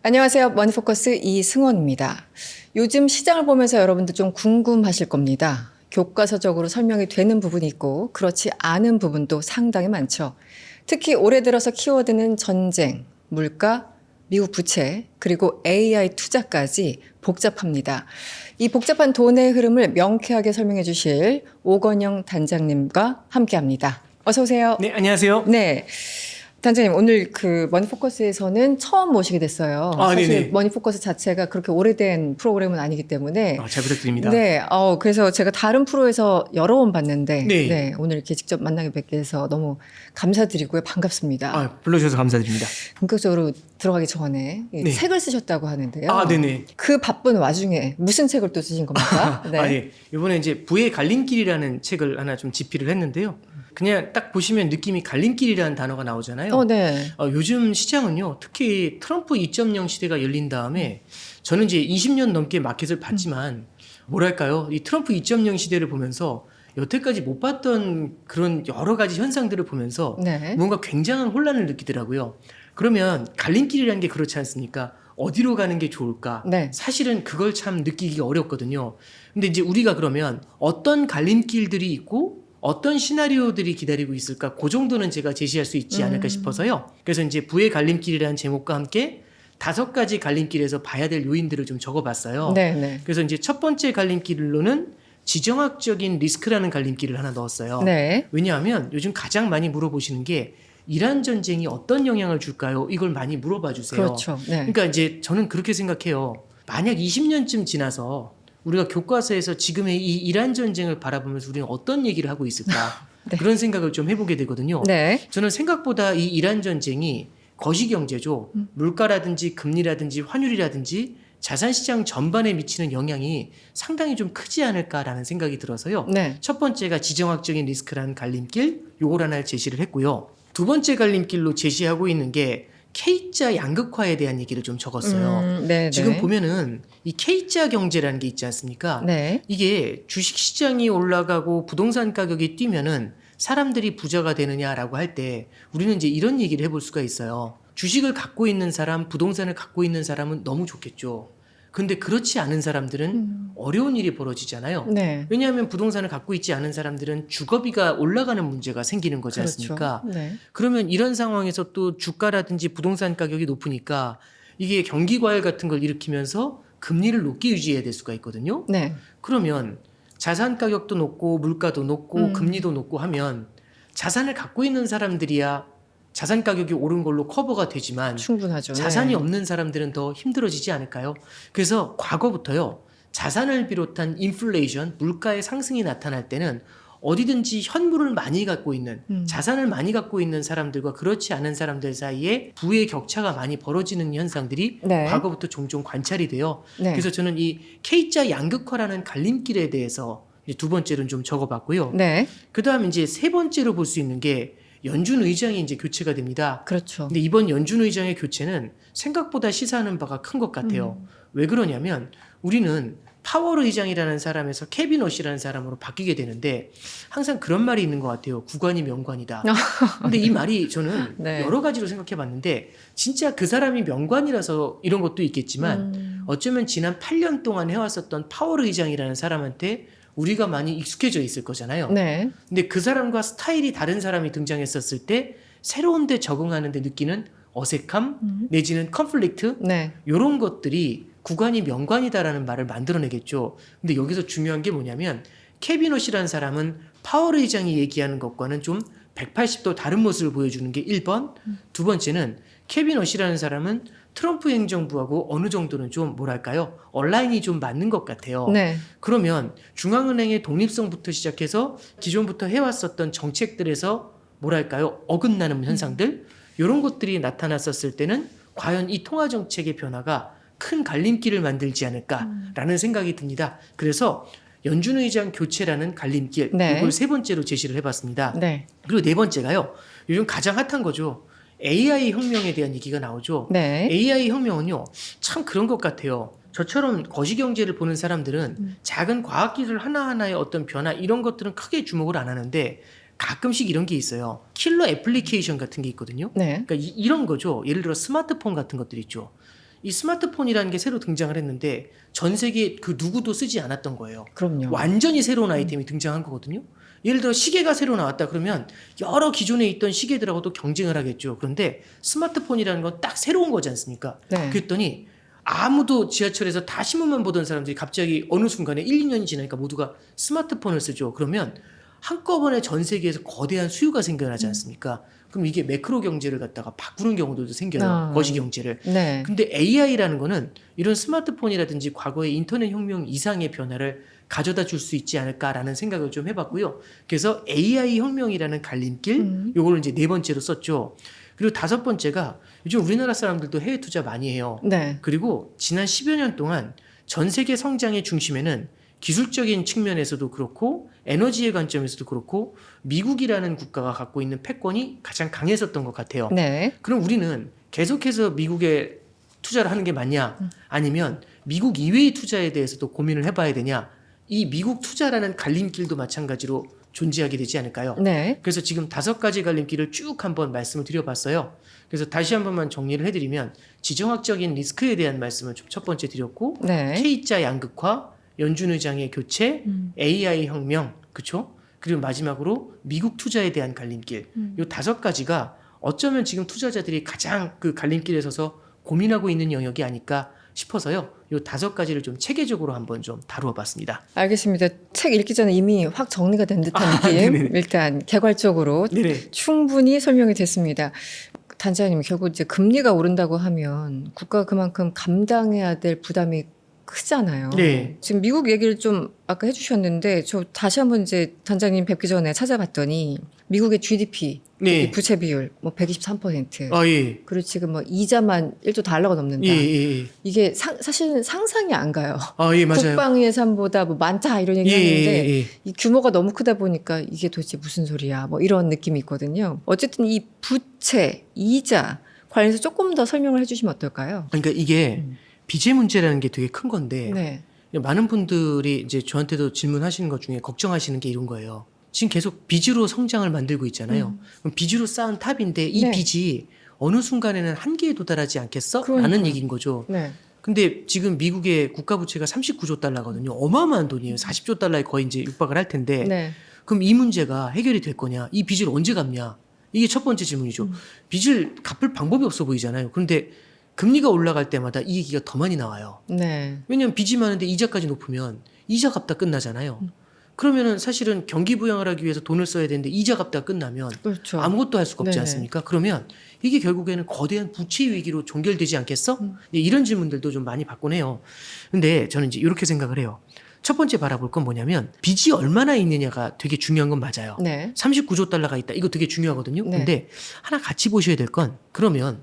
안녕하세요. 머니포커스 이승원입니다. 요즘 시장을 보면서 여러분들 좀 궁금하실 겁니다. 교과서적으로 설명이 되는 부분이 있고 그렇지 않은 부분도 상당히 많죠. 특히 올해 들어서 키워드는 전쟁, 물가, 미국 부채, 그리고 AI 투자까지 복잡합니다. 이 복잡한 돈의 흐름을 명쾌하게 설명해 주실 오건영 단장님과 함께합니다. 어서 오세요. 네, 안녕하세요. 네. 단장님, 오늘 그 머니포커스에서는 처음 모시게 됐어요. 사실 네네. 머니포커스 자체가 그렇게 오래된 프로그램은 아니기 때문에. 잘 부탁드립니다. 네, 그래서 제가 다른 프로에서 여러 번 봤는데, 네. 네, 오늘 이렇게 직접 만나게 뵙게 돼서 너무 감사드리고요. 반갑습니다. 불러주셔서 감사드립니다. 본격적으로 들어가기 전에 네. 책을 쓰셨다고 하는데요. 네네. 그 바쁜 와중에 무슨 책을 또 쓰신 겁니까? 네. 예. 이번에 이제 부의 갈림길이라는 책을 하나 좀 집필을 했는데요. 그냥 딱 보시면 느낌이 갈림길이라는 단어가 나오잖아요. 네. 요즘 시장은요, 특히 트럼프 2.0 시대가 열린 다음에 저는 이제 20년 넘게 마켓을 봤지만 뭐랄까요, 이 트럼프 2.0 시대를 보면서 여태까지 못 봤던 그런 여러 가지 현상들을 보면서 네. 뭔가 굉장한 혼란을 느끼더라고요. 그러면 갈림길이라는 게 그렇지 않습니까? 어디로 가는 게 좋을까? 네. 사실은 그걸 참 느끼기가 어렵거든요. 근데 이제 우리가 그러면 어떤 갈림길들이 있고 어떤 시나리오들이 기다리고 있을까? 그 정도는 제가 제시할 수 있지 않을까 싶어서요. 그래서 이제 부의 갈림길이라는 제목과 함께 5가지 갈림길에서 봐야 될 요인들을 좀 적어봤어요. 네. 그래서 이제 첫 번째 갈림길로는 지정학적인 리스크라는 갈림길을 하나 넣었어요. 네. 왜냐하면 요즘 가장 많이 물어보시는 게 이란 전쟁이 어떤 영향을 줄까요? 이걸 많이 물어봐 주세요. 그렇죠. 네. 그러니까 이제 저는 그렇게 생각해요. 만약 20년쯤 지나서 우리가 교과서에서 지금의 이 이란 전쟁을 바라보면서 우리는 어떤 얘기를 하고 있을까? 네. 그런 생각을 좀 해보게 되거든요. 네. 저는 생각보다 이 이란 전쟁이 거시경제죠. 물가라든지 금리라든지 환율이라든지 자산시장 전반에 미치는 영향이 상당히 좀 크지 않을까라는 생각이 들어서요. 네. 첫 번째가 지정학적인 리스크라는 갈림길, 요걸 하나 제시를 했고요. 두 번째 갈림길로 제시하고 있는 게 K자 양극화에 대한 얘기를 좀 적었어요. 네. 지금 보면은 이 K자 경제라는 게 있지 않습니까? 네. 이게 주식시장이 올라가고 부동산 가격이 뛰면은 사람들이 부자가 되느냐라고 할 때 우리는 이제 이런 얘기를 해볼 수가 있어요. 주식을 갖고 있는 사람, 부동산을 갖고 있는 사람은 너무 좋겠죠. 근데 그렇지 않은 사람들은 어려운 일이 벌어지잖아요. 네. 왜냐하면 부동산을 갖고 있지 않은 사람들은 주거비가 올라가는 문제가 생기는 거지 그렇죠. 않습니까? 네. 그러면 이런 상황에서 또 주가라든지 부동산 가격이 높으니까 이게 경기 과열 같은 걸 일으키면서 금리를 높게 유지해야 될 수가 있거든요. 네. 그러면 자산 가격도 높고 물가도 높고 금리도 높고 하면 자산을 갖고 있는 사람들이야 자산 가격이 오른 걸로 커버가 되지만 충분하죠. 자산이 네. 없는 사람들은 더 힘들어지지 않을까요? 그래서 과거부터요. 자산을 비롯한 인플레이션, 물가의 상승이 나타날 때는 어디든지 현물을 많이 갖고 있는 자산을 많이 갖고 있는 사람들과 그렇지 않은 사람들 사이에 부의 격차가 많이 벌어지는 현상들이 네. 과거부터 종종 관찰이 돼요. 네. 그래서 저는 이 K자 양극화라는 갈림길에 대해서 이제 두 번째로는 좀 적어봤고요. 네. 그다음 이제 세 번째로 볼 수 있는 게 연준 의장이 이제 교체가 됩니다. 그렇죠. 근데 이번 연준 의장의 교체는 생각보다 시사하는 바가 큰 것 같아요. 왜 그러냐면 우리는 파월 의장이라는 사람에서 케빈 워시라는 사람으로 바뀌게 되는데 항상 그런 말이 있는 것 같아요. 구관이 명관이다. 근데 이 말이 저는 네. 여러 가지로 생각해 봤는데 진짜 그 사람이 명관이라서 이런 것도 있겠지만 어쩌면 지난 8년 동안 해왔었던 파월 의장이라는 사람한테 우리가 많이 익숙해져 있을 거잖아요. 네. 근데 그 사람과 스타일이 다른 사람이 등장했었을 때 새로운 데 적응하는데 느끼는 어색함 내지는 컨플릭트 네. 이런 것들이 구관이 명관이다라는 말을 만들어내겠죠. 근데 여기서 중요한 게 뭐냐면 케빈 워시라는 사람은 파월 의장이 얘기하는 것과는 좀 180도 다른 모습을 보여주는 게 1번. 두 번째는 케빈 워시라는 사람은 트럼프 행정부하고 어느 정도는 좀 뭐랄까요? 얼라인이 좀 맞는 것 같아요. 네. 그러면 중앙은행의 독립성부터 시작해서 기존부터 해왔었던 정책들에서 뭐랄까요? 어긋나는 현상들 이런 것들이 나타났었을 때는 과연 이 통화정책의 변화가 큰 갈림길을 만들지 않을까라는 생각이 듭니다. 그래서 연준 의장 교체라는 갈림길 네. 이걸 세 번째로 제시를 해봤습니다. 네. 그리고 네 번째가요. 요즘 가장 핫한 거죠. AI 혁명에 대한 얘기가 나오죠. 네. AI 혁명은요. 참 그런 것 같아요. 저처럼 거시경제를 보는 사람들은 작은 과학기술 하나하나의 어떤 변화 이런 것들은 크게 주목을 안 하는데 가끔씩 이런 게 있어요. 킬러 애플리케이션 같은 게 있거든요. 네. 그러니까 이런 거죠. 예를 들어 스마트폰 같은 것들 있죠. 이 스마트폰이라는 게 새로 등장을 했는데 전 세계 그 누구도 쓰지 않았던 거예요. 그럼요. 완전히 새로운 아이템이 등장한 거거든요. 예를 들어 시계가 새로 나왔다 그러면 여러 기존에 있던 시계들하고도 경쟁을 하겠죠. 그런데 스마트폰이라는 건 딱 새로운 거지 않습니까? 네. 그랬더니 아무도 지하철에서 다 신문만 보던 사람들이 갑자기 어느 순간에 1, 2년이 지나니까 모두가 스마트폰을 쓰죠. 그러면 한꺼번에 전 세계에서 거대한 수요가 생겨나지 않습니까? 그럼 이게 매크로 경제를 갖다가 바꾸는 경우들도 생겨요. 거시 경제를. 네. 근데 AI라는 거는 이런 스마트폰이라든지 과거의 인터넷 혁명 이상의 변화를 가져다 줄 수 있지 않을까라는 생각을 좀 해봤고요. 그래서 AI 혁명이라는 갈림길, 요거를 이제 4번째로 썼죠. 그리고 5번째가 요즘 우리나라 사람들도 해외 투자 많이 해요. 네. 그리고 지난 10여 년 동안 전 세계 성장의 중심에는 기술적인 측면에서도 그렇고 에너지의 관점에서도 그렇고 미국이라는 국가가 갖고 있는 패권이 가장 강했었던 것 같아요. 네. 그럼 우리는 계속해서 미국에 투자를 하는 게 맞냐? 아니면 미국 이외의 투자에 대해서도 고민을 해봐야 되냐? 이 미국 투자라는 갈림길도 마찬가지로 존재하게 되지 않을까요? 네. 그래서 지금 5가지 갈림길을 쭉 한번 말씀을 드려봤어요. 그래서 다시 한 번만 정리를 해드리면 지정학적인 리스크에 대한 말씀을 첫 번째 드렸고 네. K자 양극화, 연준 의장의 교체, AI 혁명, 그렇죠? 그리고 마지막으로 미국 투자에 대한 갈림길. 이 5가지가 어쩌면 지금 투자자들이 가장 그 갈림길에 서서 고민하고 있는 영역이 아닐까 싶어서요. 이 5가지를 좀 체계적으로 한번 좀 다루어 봤습니다. 알겠습니다. 책 읽기 전에 이미 확 정리가 된 듯한 느낌. 네네. 일단 개괄적으로 네네. 충분히 설명이 됐습니다. 단장님, 결국 이제 금리가 오른다고 하면 국가가 그만큼 감당해야 될 부담이 크잖아요. 네. 지금 미국 얘기를 좀 아까 해주셨는데 저 다시 한번 이제 단장님 뵙기 전에 찾아봤더니 미국의 GDP 네. 부채 비율 뭐 123%. 아, 예. 그리고 지금 뭐 이자만 1조 달러가 넘는다. 예, 예, 예. 이게 사실은 상상이 안 가요. 아, 예, 맞아요. 국방 예산보다 뭐 많다 이런 얘기 예, 하는데 예, 예. 이 규모가 너무 크다 보니까 이게 도대체 무슨 소리야 뭐 이런 느낌이 있거든요. 어쨌든 이 부채, 이자 관련해서 조금 더 설명을 해주시면 어떨까요? 그러니까 이게 빚의 문제라는 게 되게 큰 건데 네. 많은 분들이 이제 저한테도 질문하시는 것 중에 걱정하시는 게 이런 거예요. 지금 계속 빚으로 성장을 만들고 있잖아요. 그럼 빚으로 쌓은 탑인데 이 네. 빚이 어느 순간에는 한계에 도달하지 않겠어? 그러니까요. 라는 얘기인 거죠. 네. 근데 지금 미국의 국가 부채가 39조 달러거든요. 어마어마한 돈이에요. 40조 달러에 거의 이제 육박을 할 텐데 네. 그럼 이 문제가 해결이 될 거냐? 이 빚을 언제 갚냐? 이게 첫 번째 질문이죠. 빚을 갚을 방법이 없어 보이잖아요. 그런데 금리가 올라갈 때마다 이 얘기가 더 많이 나와요. 네. 왜냐하면 빚이 많은데 이자까지 높으면 이자 갚다 끝나잖아요. 그러면은 사실은 경기 부양을 하기 위해서 돈을 써야 되는데 이자 갚다 끝나면 그렇죠. 아무것도 할 수가 없지 네네. 않습니까? 그러면 이게 결국에는 거대한 부채 위기로 종결되지 않겠어? 이런 질문들도 좀 많이 받곤 해요. 근데 저는 이제 이렇게 생각을 해요. 첫 번째 바라볼 건 뭐냐면 빚이 얼마나 있느냐가 되게 중요한 건 맞아요. 네. 39조 달러가 있다. 이거 되게 중요하거든요. 네. 근데 하나 같이 보셔야 될 건 그러면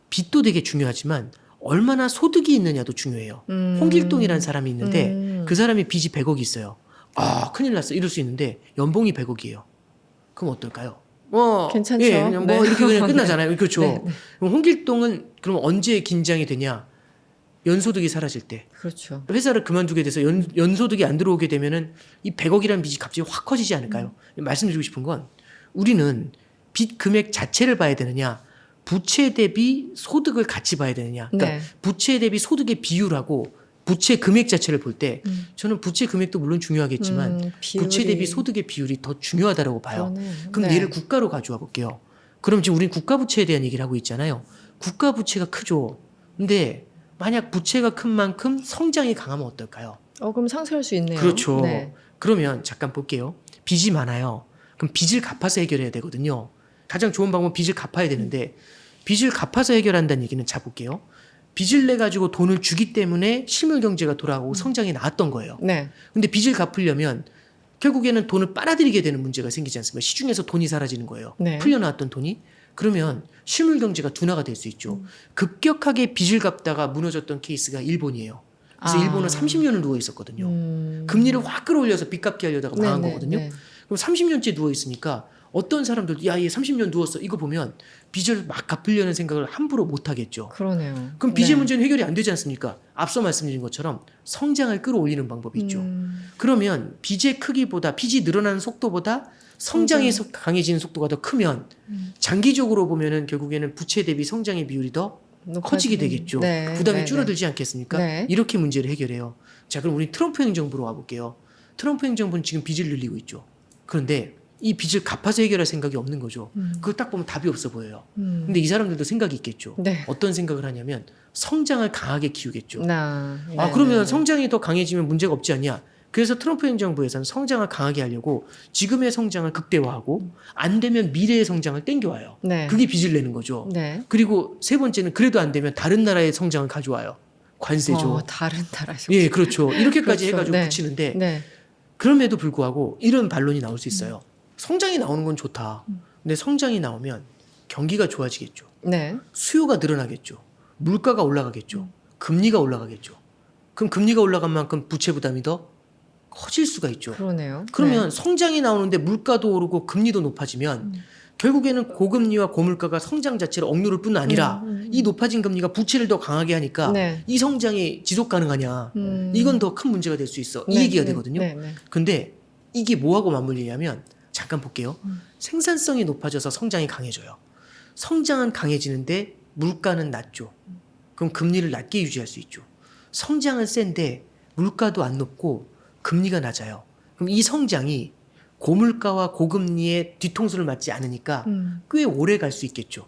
빚도 되게 중요하지만 얼마나 소득이 있느냐도 중요해요. 홍길동이라는 사람이 있는데 그 사람이 빚이 100억이 있어요. 아, 큰일 났어. 이럴 수 있는데 연봉이 100억이에요. 그럼 어떨까요? 괜찮죠. 예, 그냥 뭐 네. 이렇게 그냥 끝나잖아요. 그렇죠. 네, 네. 그럼 홍길동은 그럼 언제 긴장이 되냐? 연소득이 사라질 때. 그렇죠. 회사를 그만두게 돼서 연소득이 안 들어오게 되면은 이 100억이라는 빚이 갑자기 확 커지지 않을까요? 말씀드리고 싶은 건 우리는 빚 금액 자체를 봐야 되느냐, 부채 대비 소득을 같이 봐야 되느냐. 그러니까 네. 부채 대비 소득의 비율하고 부채 금액 자체를 볼 때 저는 부채 금액도 물론 중요하겠지만 부채 대비 소득의 비율이 더 중요하다고 봐요. 그러네요. 그럼 네. 얘를 국가로 가져와 볼게요. 그럼 지금 우린 국가 부채에 대한 얘기를 하고 있잖아요. 국가 부채가 크죠. 근데 만약 부채가 큰 만큼 성장이 강하면 어떨까요? 그럼 상쇄할 수 있네요. 그렇죠. 네. 그러면 잠깐 볼게요. 빚이 많아요. 그럼 빚을 갚아서 해결해야 되거든요. 가장 좋은 방법은 빚을 갚아야 되는데 빚을 갚아서 해결한다는 얘기는 자 볼게요. 빚을 내 가지고 돈을 주기 때문에 실물 경제가 돌아오고 성장이 나왔던 거예요. 네. 근데 빚을 갚으려면 결국에는 돈을 빨아들이게 되는 문제가 생기지 않습니까? 시중에서 돈이 사라지는 거예요. 네. 풀려나왔던 돈이. 그러면 실물 경제가 둔화가 될 수 있죠. 급격하게 빚을 갚다가 무너졌던 케이스가 일본이에요. 그래서 일본은 30년을 누워 있었거든요. 금리를 확 끌어올려서 빚 갚게 하려다가 망한 네, 네, 거거든요. 네. 그럼 30년째 누워 있으니까 어떤 사람들 야, 얘 30년 누웠어. 이거 보면 빚을 막 갚으려는 생각을 함부로 못 하겠죠. 그러네요. 그럼 빚의 네. 문제는 해결이 안 되지 않습니까? 앞서 말씀드린 것처럼 성장을 끌어올리는 방법이 있죠. 그러면 빚의 크기보다 빚이 늘어나는 속도보다 성장이 강해지는 속도가 더 크면 장기적으로 보면은 결국에는 부채 대비 성장의 비율이 더 커지게 되겠죠. 네, 부담이 네, 줄어들지 않겠습니까? 네. 이렇게 문제를 해결해요. 자, 그럼 우리 트럼프 행정부로 와볼게요. 트럼프 행정부는 지금 빚을 늘리고 있죠. 그런데 이 빚을 갚아서 해결할 생각이 없는 거죠. 그걸 딱 보면 답이 없어 보여요. 근데 이 사람들도 생각이 있겠죠. 네. 어떤 생각을 하냐면 성장을 강하게 키우겠죠. 네, 그러면 네. 성장이 더 강해지면 문제가 없지 않냐? 그래서 트럼프 행정부에서는 성장을 강하게 하려고 지금의 성장을 극대화하고 안 되면 미래의 성장을 땡겨와요. 네. 그게 빚을 내는 거죠. 네. 그리고 세 번째는 그래도 안 되면 다른 나라의 성장을 가져와요. 관세죠. 다른 나라에서. 예, 그렇죠. 이렇게까지 그렇죠. 해가지고 네. 붙이는데 네. 그럼에도 불구하고 이런 반론이 나올 수 있어요. 성장이 나오는 건 좋다. 근데 성장이 나오면 경기가 좋아지겠죠. 네. 수요가 늘어나겠죠. 물가가 올라가겠죠. 금리가 올라가겠죠. 그럼 금리가 올라간 만큼 부채 부담이 더 커질 수가 있죠. 그러네요. 그러면 성장이 나오는데 물가도 오르고 금리도 높아지면 결국에는 고금리와 고물가가 성장 자체를 억누를 뿐 아니라 이 높아진 금리가 부채를 더 강하게 하니까 네. 이 성장이 지속 가능하냐. 음. 이건 더 큰 문제가 될 수 있어. 이 네, 얘기가 네, 되거든요. 네, 네. 근데 이게 뭐하고 맞물리냐면 잠깐 볼게요. 생산성이 높아져서 성장이 강해져요. 성장은 강해지는데 물가는 낮죠. 그럼 금리를 낮게 유지할 수 있죠. 성장은 센데 물가도 안 높고 금리가 낮아요. 그럼 이 성장이 고물가와 고금리의 뒤통수를 맞지 않으니까 꽤 오래 갈 수 있겠죠.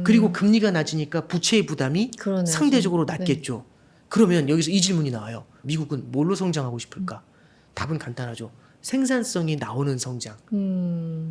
그리고 금리가 낮으니까 부채의 부담이 그러네요. 상대적으로 네. 낮겠죠. 그러면 여기서 이 질문이 나와요. 미국은 뭘로 성장하고 싶을까? 답은 간단하죠. 생산성이 나오는 성장.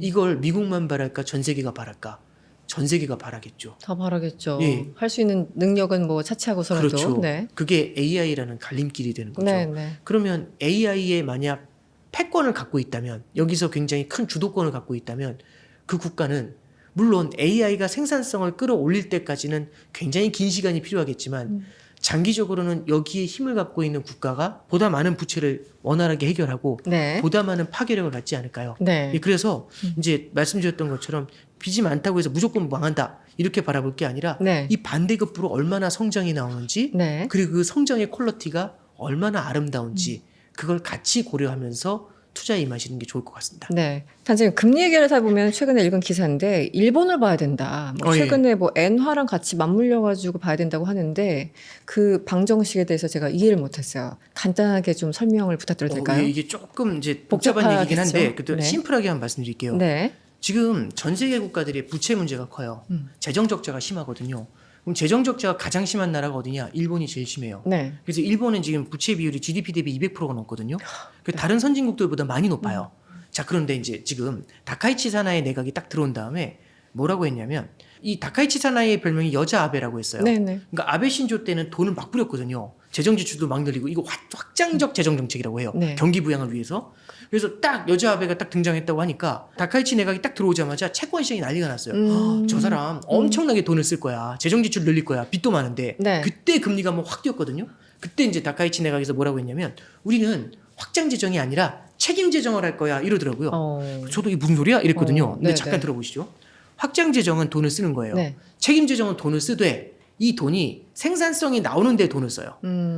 이걸 미국만 바랄까? 전 세계가 바랄까? 전 세계가 바라겠죠. 다 바라겠죠. 예. 할 수 있는 능력은 뭐 차치하고서라도. 그렇죠. 네. 그게 AI라는 갈림길이 되는 거죠. 네, 네. 그러면 AI에 만약 패권을 갖고 있다면, 여기서 굉장히 큰 주도권을 갖고 있다면 그 국가는 물론 AI가 생산성을 끌어올릴 때까지는 굉장히 긴 시간이 필요하겠지만 장기적으로는 여기에 힘을 갖고 있는 국가가 보다 많은 부채를 원활하게 해결하고 네. 보다 많은 파괴력을 갖지 않을까요? 네. 예, 그래서 이제 말씀드렸던 것처럼 빚이 많다고 해서 무조건 망한다 이렇게 바라볼 게 아니라 네. 이 반대급부로 얼마나 성장이 나오는지 네. 그리고 그 성장의 퀄리티가 얼마나 아름다운지 그걸 같이 고려하면서 투자에 임하시는 게 좋을 것 같습니다. 네. 단장님, 금리 얘기를 하다 보면 최근에 읽은 기사인데, 일본을 봐야 된다. 뭐 예. 최근에 뭐 엔화랑 같이 맞물려가지고 봐야 된다고 하는데, 그 방정식에 대해서 제가 이해를 못했어요. 간단하게 좀 설명을 부탁드려도 될까요? 예, 이게 조금 이제 복잡한 복잡하겠죠? 얘기긴 한데 그래도 네. 심플하게 한번 말씀드릴게요. 네. 지금 전 세계 국가들의 부채 문제가 커요. 재정 적자가 심하거든요. 그럼 재정 적자가 가장 심한 나라가 어디냐? 일본이 제일 심해요. 네. 그래서 일본은 지금 부채 비율이 GDP 대비 200%가 넘거든요. 그 다른 선진국들보다 많이 높아요. 자, 그런데 이제 지금 다카이치 사나이 내각이 딱 들어온 다음에 뭐라고 했냐면 이 다카이치 사나이의 별명이 여자 아베라고 했어요. 네네. 그러니까 아베 신조 때는 돈을 막 뿌렸거든요. 재정 지출도 막 늘리고 이거 확장적 재정 정책이라고 해요. 네. 경기 부양을 위해서. 그래서 딱 여자 아베가 딱 등장했다고 하니까 다카이치 내각이 딱 들어오자마자 채권 시장이 난리가 났어요. 저 사람 엄청나게 돈을 쓸 거야. 재정 지출 늘릴 거야. 빚도 많은데. 네. 그때 금리가 한번 확 뛰었거든요. 그때 이제 다카이치 내각에서 뭐라고 했냐면 우리는 확장 재정이 아니라 책임 재정을 할 거야 이러더라고요. 저도 이게 무슨 소리야? 이랬거든요. 근데 네, 잠깐 네. 들어보시죠. 확장 재정은 돈을 쓰는 거예요. 네. 책임 재정은 돈을 쓰되 이 돈이 생산성이 나오는 데 돈을 써요.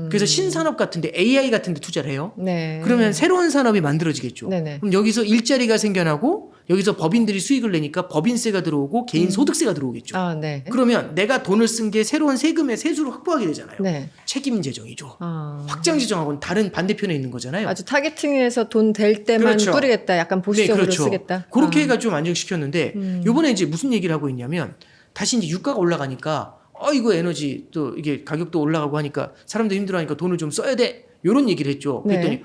그래서 신산업 같은데 AI 같은데 투자를 해요. 네. 그러면 새로운 산업이 만들어지겠죠. 네네. 그럼 여기서 일자리가 생겨나고 여기서 법인들이 수익을 내니까 법인세가 들어오고 개인 소득세가 들어오겠죠. 아, 네. 그러면 내가 돈을 쓴 게 새로운 세금의 세수를 확보하게 되잖아요. 네. 책임 재정이죠. 아. 확장 재정하고는 다른 반대편에 있는 거잖아요. 아주 타겟팅해서 돈 될 때만 그렇죠. 뿌리겠다. 약간 보수적으로 쓰겠다. 그렇게 아. 해가지고 안정시켰는데 이번에 이제 무슨 얘기를 하고 있냐면 다시 이제 유가가 올라가니까 이거 에너지 또 이게 가격도 올라가고 하니까 사람들 힘들어하니까 돈을 좀 써야 돼. 이런 얘기를 했죠. 그랬더니 네.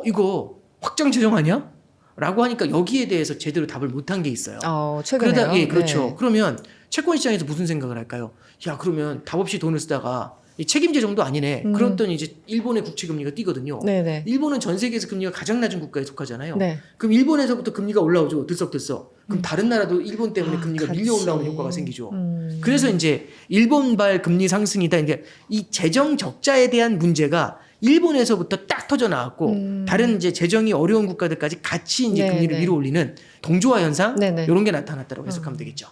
이거 확장 재정 아니야? 라고 하니까 여기에 대해서 제대로 답을 못한 게 있어요. 최근에요. 그러다 예, 그렇죠. 네. 그러면 채권 시장에서 무슨 생각을 할까요? 야, 그러면 답 없이 돈을 쓰다가 이 책임 재정도 아니네. 그랬더니 이제 일본의 국채 금리가 뛰거든요. 네네. 일본은 전 세계에서 금리가 가장 낮은 국가에 속하잖아요. 네. 그럼 일본에서부터 금리가 올라오죠. 들썩들썩. 그럼 다른 나라도 일본 때문에 금리가 같이. 밀려 올라오는 효과가 생기죠. 그래서 이제 일본발 금리 상승이다. 이제 이 재정 적자에 대한 문제가 일본에서부터 딱 터져 나왔고 다른 이제 재정이 어려운 국가들까지 같이 이제 네, 금리를 네. 밀어 올리는 동조화 현상 네, 네. 이런 게 나타났다고 해석하면 되겠죠.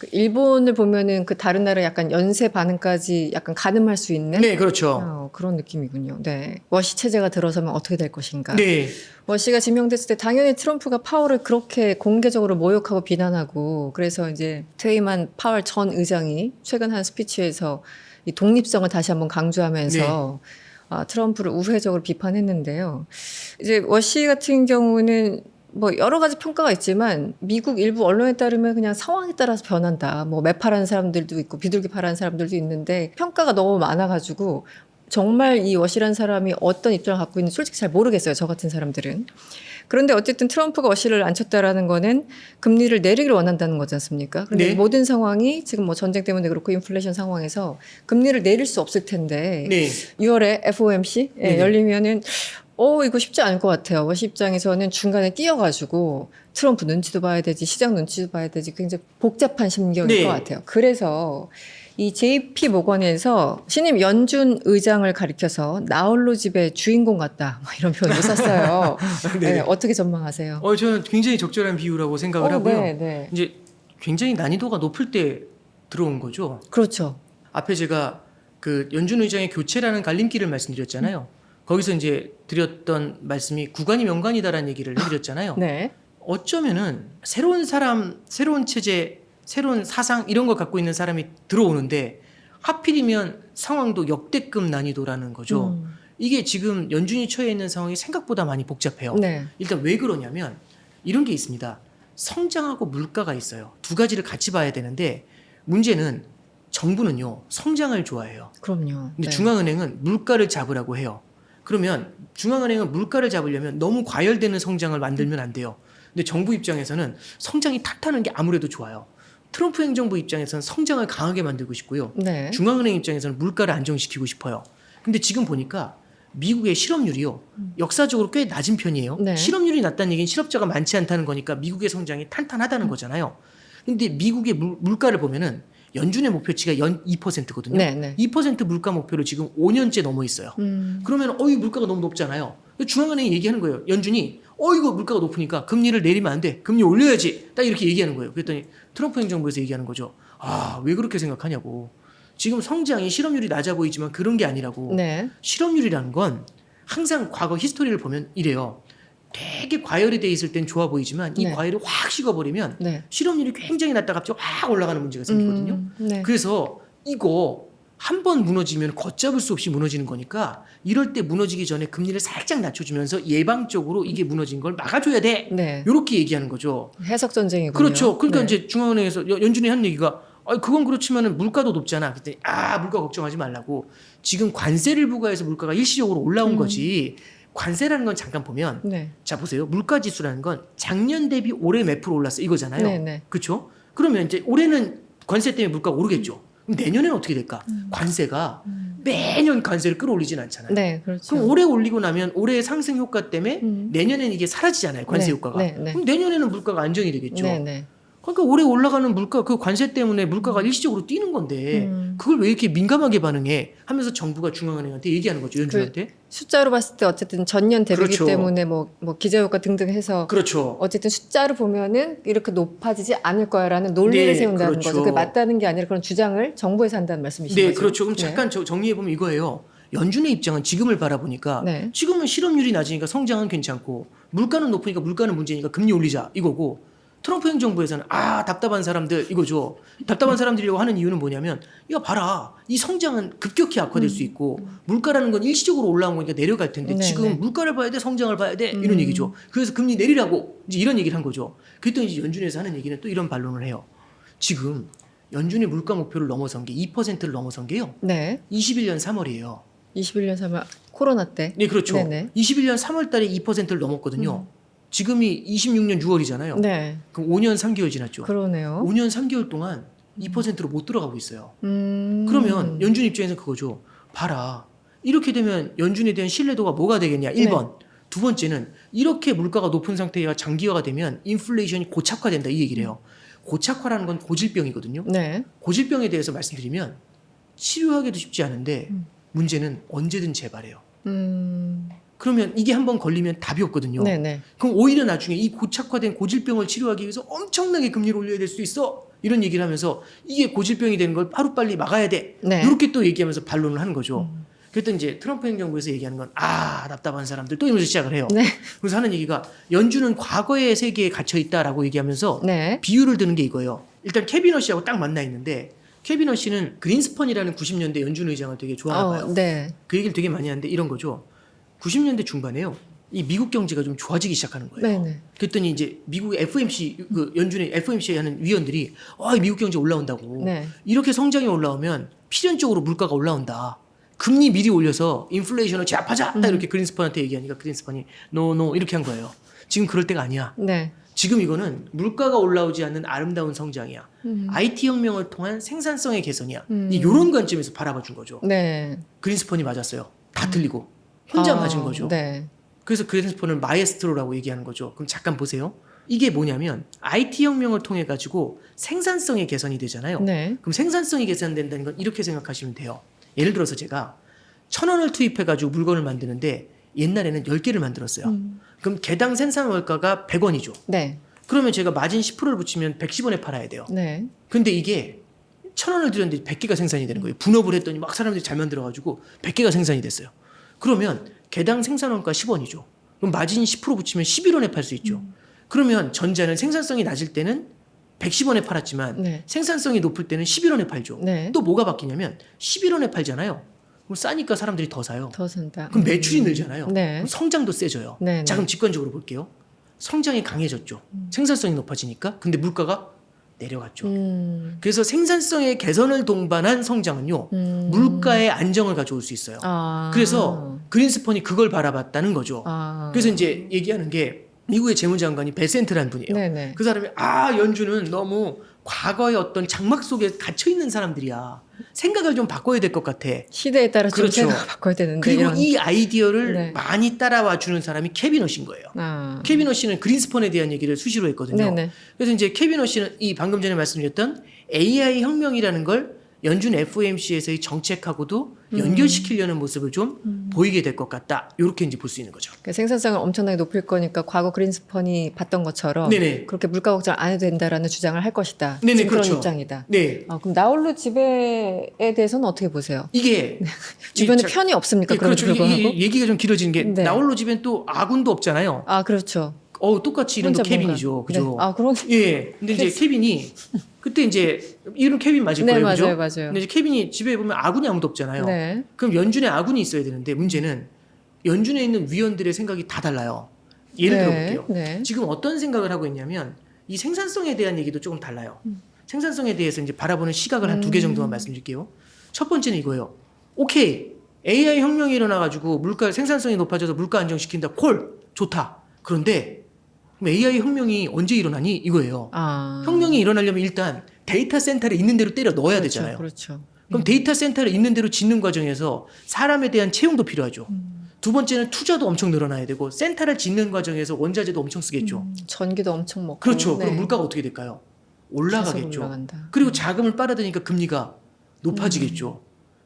그 일본을 보면은 그 다른 나라 약간 연쇄 반응까지 약간 가늠할 수 있는 네, 그렇죠. 그런 느낌이군요. 네. 워시 체제가 들어서면 어떻게 될 것인가. 네, 워시가 지명됐을 때 당연히 트럼프가 파월을 그렇게 공개적으로 모욕하고 비난하고 그래서 이제 퇴임한 파월 전 의장이 최근 한 스피치에서 이 독립성을 다시 한번 강조하면서 트럼프를 우회적으로 비판했는데요. 이제 워시 같은 경우는 뭐 여러 가지 평가가 있지만 미국 일부 언론에 따르면 그냥 상황에 따라서 변한다. 뭐 매파라는 사람들도 있고 비둘기파라는 사람들도 있는데 평가가 너무 많아가지고 정말 이 워시라는 사람이 어떤 입장을 갖고 있는지 솔직히 잘 모르겠어요. 저 같은 사람들은. 그런데 어쨌든 트럼프가 워시를 안 쳤다라는 거는 금리를 내리기를 원한다는 거지 않습니까? 그런데 네. 모든 상황이 지금 뭐 전쟁 때문에 그렇고 인플레이션 상황에서 금리를 내릴 수 없을 텐데 네, 6월에 FOMC 네네. 열리면은 이거 쉽지 않을 것 같아요. 워시 입장에서는 중간에 끼어가지고 트럼프 눈치도 봐야 되지, 시장 눈치도 봐야 되지, 굉장히 복잡한 심경일 네. 것 같아요. 그래서 이 JP 모건에서 신임 연준 의장을 가리켜서 나홀로 집의 주인공 같다, 뭐 이런 표현을 썼어요. 네. 네, 어떻게 전망하세요? 저는 굉장히 적절한 비유라고 생각을 하고요. 네, 네. 이제 굉장히 난이도가 높을 때 들어온 거죠. 그렇죠. 앞에 제가 그 연준 의장의 교체라는 갈림길을 말씀드렸잖아요. 거기서 이제 드렸던 말씀이 구관이 명관이다라는 얘기를 해드렸잖아요. 네. 어쩌면은 새로운 사람, 새로운 체제, 새로운 사상 이런 걸 갖고 있는 사람이 들어오는데 하필이면 상황도 역대급 난이도라는 거죠. 이게 지금 연준이 처해 있는 상황이 생각보다 많이 복잡해요. 네. 일단 왜 그러냐면 이런 게 있습니다. 성장하고 물가가 있어요. 두 가지를 같이 봐야 되는데 문제는 정부는요 성장을 좋아해요. 그럼요. 근데 네. 중앙은행은 물가를 잡으라고 해요. 그러면 중앙은행은 물가를 잡으려면 너무 과열되는 성장을 만들면 안 돼요. 근데 정부 입장에서는 성장이 탓하는 게 아무래도 좋아요. 트럼프 행정부 입장에서는 성장을 강하게 만들고 싶고요. 네. 중앙은행 입장에서는 물가를 안정시키고 싶어요. 근데 지금 보니까 미국의 실업률이요. 역사적으로 꽤 낮은 편이에요. 네. 실업률이 낮다는 얘기는 실업자가 많지 않다는 거니까 미국의 성장이 탄탄하다는 거잖아요. 근데 미국의 물가를 보면은 연준의 목표치가 연 2%거든요. 네, 네. 2% 물가 목표를 지금 5년째 넘어 있어요. 그러면 이 물가가 너무 높잖아요. 중앙은행이 얘기하는 거예요. 연준이 이거 물가가 높으니까 금리를 내리면 안 돼. 금리 올려야지. 딱 이렇게 얘기하는 거예요. 그랬더니 트럼프 행정부에서 얘기하는 거죠. 왜 그렇게 생각하냐고. 지금 성장이 실업률이 낮아 보이지만 그런 게 아니라고. 네. 실업률이라는 건 항상 과거 히스토리를 보면 이래요. 되게 과열이 돼 있을 땐 좋아 보이지만 이 네. 과열이 확 식어버리면 네. 실업률이 굉장히 낮다가 갑자기 확 올라가는 문제가 생기거든요. 네. 그래서 이거 한 번 무너지면 걷잡을 수 없이 무너지는 거니까 이럴 때 무너지기 전에 금리를 살짝 낮춰주면서 예방적으로 이게 무너진 걸 막아줘야 돼. 네. 이렇게 얘기하는 거죠. 해석 전쟁이군요. 그렇죠. 그러니까 네. 이제 중앙은행에서 연준이 하는 얘기가 그건 그렇지만은 물가도 높잖아. 그랬더니 물가 걱정하지 말라고. 지금 관세를 부과해서 물가가 일시적으로 올라온 거지. 관세라는 건 잠깐 보면 네. 자 보세요. 물가 지수라는 건 작년 대비 올해 몇 프로 올랐어 이거잖아요. 네, 네. 그렇죠? 그러면 이제 올해는 관세 때문에 물가가 오르겠죠. 그럼 내년에는 어떻게 될까? 관세가 매년 관세를 끌어올리진 않잖아요. 네, 그렇죠. 그럼 올해 올리고 나면 올해 상승 효과 때문에 음. 내년에는 이게 사라지잖아요. 관세 네, 효과가. 네, 네. 그럼 내년에는 물가가 안정이 되겠죠. 네, 네. 그러니까 올해 올라가는 물가 그 관세 때문에 물가가 일시적으로 뛰는 건데 그걸 왜 이렇게 민감하게 반응해 하면서 정부가 중앙은행한테 얘기하는 거죠. 연준한테. 숫자로 봤을 때 어쨌든 전년 대비기 그렇죠. 때문에 뭐 기저효과 등등 해서 그렇죠. 어쨌든 숫자로 보면은 이렇게 높아지지 않을 거야라는 논리를 네, 세운다는 그렇죠. 거죠. 그게 맞다는 게 아니라 그런 주장을 정부에서 한다는 말씀이신 네, 거죠. 그렇죠. 그럼 네. 잠깐 정리해 보면 이거예요. 연준의 입장은 지금을 바라보니까 네. 지금은 실업률이 낮으니까 성장은 괜찮고 물가는 높으니까 물가는 문제니까 금리 올리자 이거고 트럼프 행정부에서는 답답한 사람들 이거죠. 답답한 사람들이라고 하는 이유는 뭐냐면 이거 봐라. 이 성장은 급격히 악화될 수 있고 물가라는 건 일시적으로 올라온 거니까 내려갈 텐데 네, 지금 네. 물가를 봐야 돼 성장을 봐야 돼 이런 얘기죠. 그래서 금리 내리라고 이제 이런 얘기를 한 거죠. 그랬더니 이제 연준에서 하는 얘기는 또 이런 반론을 해요. 지금 연준이 물가 목표를 넘어선 게 2%를 넘어선 게요. 네. 21년 3월이에요. 21년 3월 코로나 때. 네, 그렇죠. 네네. 21년 3월 달에 2%를 넘었거든요. 지금이 26년 6월이잖아요. 네. 그럼 5년 3개월 지났죠. 그러네요. 5년 3개월 동안 2%로 못 들어가고 있어요. 음. 그러면 연준 입장에서 그거죠. 봐라. 이렇게 되면 연준에 대한 신뢰도가 뭐가 되겠냐. 1번. 두 번째는 이렇게 물가가 높은 상태가 장기화가 되면 인플레이션이 고착화된다. 이 얘기를 해요. 고착화라는 건 고질병이거든요. 네. 고질병에 대해서 말씀드리면 치료하기도 쉽지 않은데 문제는 언제든 재발해요. 그러면 이게 한번 걸리면 답이 없거든요. 네네. 그럼 오히려 나중에 이 고착화된 고질병을 치료하기 위해서 엄청나게 금리를 올려야 될 수도 있어. 이런 얘기를 하면서 이게 고질병이 되는 걸 하루빨리 막아야 돼. 네. 이렇게 또 얘기하면서 반론을 하는 거죠. 그랬더니 이제 트럼프 행정부에서 얘기하는 건 답답한 사람들 또 이러면서 시작을 해요. 네. 그래서 하는 얘기가 연준은 과거의 세계에 갇혀 있다라고 얘기하면서 네. 비유를 드는 게 이거예요. 일단 케빈 허시하고 딱 만나 있는데 케빈 허시는 그린스펀이라는 90년대 연준 의장을 되게 좋아하나 봐요. 네. 그 얘기를 되게 많이 하는데 이런 거죠. 90년대 중반에요. 이 미국 경제가 좀 좋아지기 시작하는 거예요. 네네. 그랬더니 이제 미국 FOMC 그 연준의 FOMC 하는 위원들이 미국 경제 올라온다고. 네. 이렇게 성장이 올라오면 필연적으로 물가가 올라온다. 금리 미리 올려서 인플레이션을 제압하자. 딱 이렇게 그린스펀한테 얘기하니까 그린스펀이 노 이렇게 한 거예요. 지금 그럴 때가 아니야. 네. 지금 이거는 물가가 올라오지 않는 아름다운 성장이야. IT 혁명을 통한 생산성의 개선이야. 이런 관점에서 바라봐 준 거죠. 네. 그린스펀이 맞았어요. 다 틀리고 혼자 맞은 거죠. 네. 그래서 그린스펀을 마에스트로라고 얘기하는 거죠. 그럼 잠깐 보세요. 이게 뭐냐면 IT 혁명을 통해 가지고 생산성의 개선이 되잖아요. 네. 그럼 생산성이 개선된다는 건 이렇게 생각하시면 돼요. 예를 들어서 제가 1,000원을 투입해 가지고 물건을 만드는데 옛날에는 10개를 만들었어요. 그럼 개당 생산 원가가 100원이죠. 네. 그러면 제가 마진 10%를 붙이면 110원에 팔아야 돼요. 네. 근데 이게 1,000원을 들였는데 100개가 생산이 되는 거예요. 분업을 했더니 막 사람들이 잘 만들어가지고 100개가 생산이 됐어요. 그러면 개당 생산원가 10원이죠. 그럼 마진 10% 붙이면 11원에 팔 수 있죠. 그러면 전자는 생산성이 낮을 때는 110원에 팔았지만 네. 생산성이 높을 때는 11원에 팔죠. 네. 또 뭐가 바뀌냐면 11원에 팔잖아요. 그럼 싸니까 사람들이 더 사요. 더 산다. 그럼 매출이 늘잖아요. 네. 그럼 성장도 세져요. 네. 자, 그럼 직관적으로 볼게요. 성장이 강해졌죠. 생산성이 높아지니까. 근데 물가가 내려갔죠. 그래서 생산성의 개선을 동반한 성장은요. 물가의 안정을 가져올 수 있어요. 그래서 그린스펀이 그걸 바라봤다는 거죠. 그래서 이제 얘기하는 게 미국의 재무장관이 베센트라는 분이에요. 네네. 그 사람이 연준은 너무 과거의 어떤 장막 속에 gat혀 있는 사람들이야. 생각을 좀 바꿔야 될 것 같아. 시대에 따라 좀 그렇죠. 생각을 바꿔야 되는데. 그리고 이런. 이 아이디어를 네. 많이 따라와 주는 사람이 케빈 허시인 거예요. 케빈 허시는 그린스펀에 대한 얘기를 수시로 했거든요. 네네. 그래서 이제 케빈 허시는 이 방금 전에 말씀드렸던 AI 혁명이라는 걸 연준 FOMC에서의 정책하고도 연결시키려는 모습을 좀 보이게 될 것 같다. 이렇게 이제 볼 수 있는 거죠. 그러니까 생산성을 엄청나게 높일 거니까 과거 그린스펀이 봤던 것처럼 네네. 그렇게 물가 걱정 안 해도 된다라는 주장을 할 것이다. 네네, 지금 그렇죠. 그런 입장이다. 네. 그럼 나홀로 지배에 대해서는 어떻게 보세요? 이게 주변에 자- 편이 없습니까? 예, 그런 그렇죠. 불구하고. 이게 얘기가 좀 길어지는 게 네. 나홀로 집엔 또 아군도 없잖아요. 그렇죠. 똑같이 이름도 혼자 케빈이죠. 뭔가. 그죠? 네. 그런. 예. 근데 이제 케빈이 그때 이제 이름 케빈 맞을 네, 거예요. 그죠? 맞아요, 맞아요. 근데 이제 케빈이 집에 보면 아군이 아무도 없잖아요. 네. 그럼 연준에 아군이 있어야 되는데 문제는 연준에 있는 위원들의 생각이 다 달라요. 예를 네, 들어볼게요. 네. 지금 어떤 생각을 하고 있냐면 이 생산성에 대한 얘기도 조금 달라요. 생산성에 대해서 이제 바라보는 시각을 한 2개 정도만 말씀드릴게요. 첫 번째는 이거예요. 오케이. AI 혁명이 일어나가지고 물가 생산성이 높아져서 물가 안정시킨다. 콜 좋다. 그런데 그럼 AI 혁명이 언제 일어나니? 이거예요. 혁명이 일어나려면 일단 데이터 센터를 있는 대로 때려 넣어야 그렇죠, 되잖아요. 그렇죠. 그럼 데이터 센터를 있는 대로 짓는 과정에서 사람에 대한 채용도 필요하죠. 두 번째는 투자도 엄청 늘어나야 되고 센터를 짓는 과정에서 원자재도 엄청 쓰겠죠. 전기도 엄청 먹고. 그렇죠. 네. 그럼 물가가 어떻게 될까요? 계속 올라가겠죠. 올라간다. 그리고 자금을 빨아들이니까 금리가 높아지겠죠.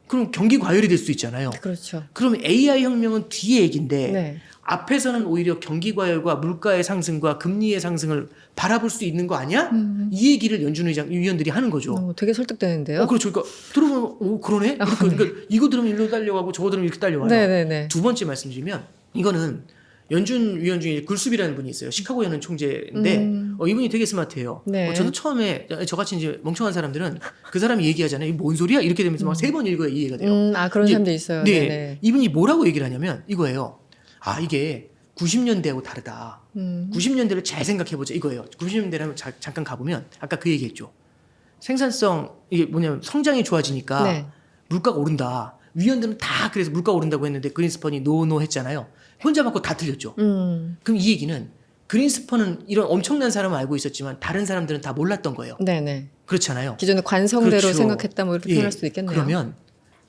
그럼 경기 과열이 될 수 있잖아요. 그렇죠. 그럼 AI 혁명은 뒤의 얘기인데 네. 앞에서는 오히려 경기 과열과 물가의 상승과 금리의 상승을 바라볼 수 있는 거 아니야? 이 얘기를 연준 위원들이 하는 거죠. 되게 설득되는데요. 그렇죠. 그러니까 들어보면 그러네. 이렇게, 그러니까 이거 들으면 일로 딸려가고 저거 들으면 이렇게 딸려와요. 네네네. 두 번째 말씀드리면 이거는 연준 위원 중에 굴수비라는 분이 있어요. 시카고 연은 총재인데 이분이 되게 스마트해요. 네. 저도 처음에 저같이 이제 멍청한 사람들은 그 사람이 얘기하잖아요. 이게 뭔 소리야? 이렇게 되면서 막 세 번 읽어야 이해가 돼요. 그런 이제- 사람도 있어요. 네. 네네. 이분이 뭐라고 얘기를 하냐면 이거예요. 이게 90년대하고 다르다. 90년대를 잘 생각해보자 이거예요. 90년대라면 잠깐 가보면 아까 그 얘기했죠. 생산성 이게 뭐냐면 성장이 좋아지니까 네. 물가가 오른다. 위원들은 다 그래서 물가 오른다고 했는데 그린스펀이 노 했잖아요. 혼자 맞고 다 틀렸죠. 그럼 이 얘기는 그린스펀은 이런 엄청난 사람을 알고 있었지만 다른 사람들은 다 몰랐던 거예요. 네네. 그렇잖아요. 기존의 관성대로 그렇죠. 생각했다 뭐 이렇게 예, 표현할 수도 있겠네요. 그러면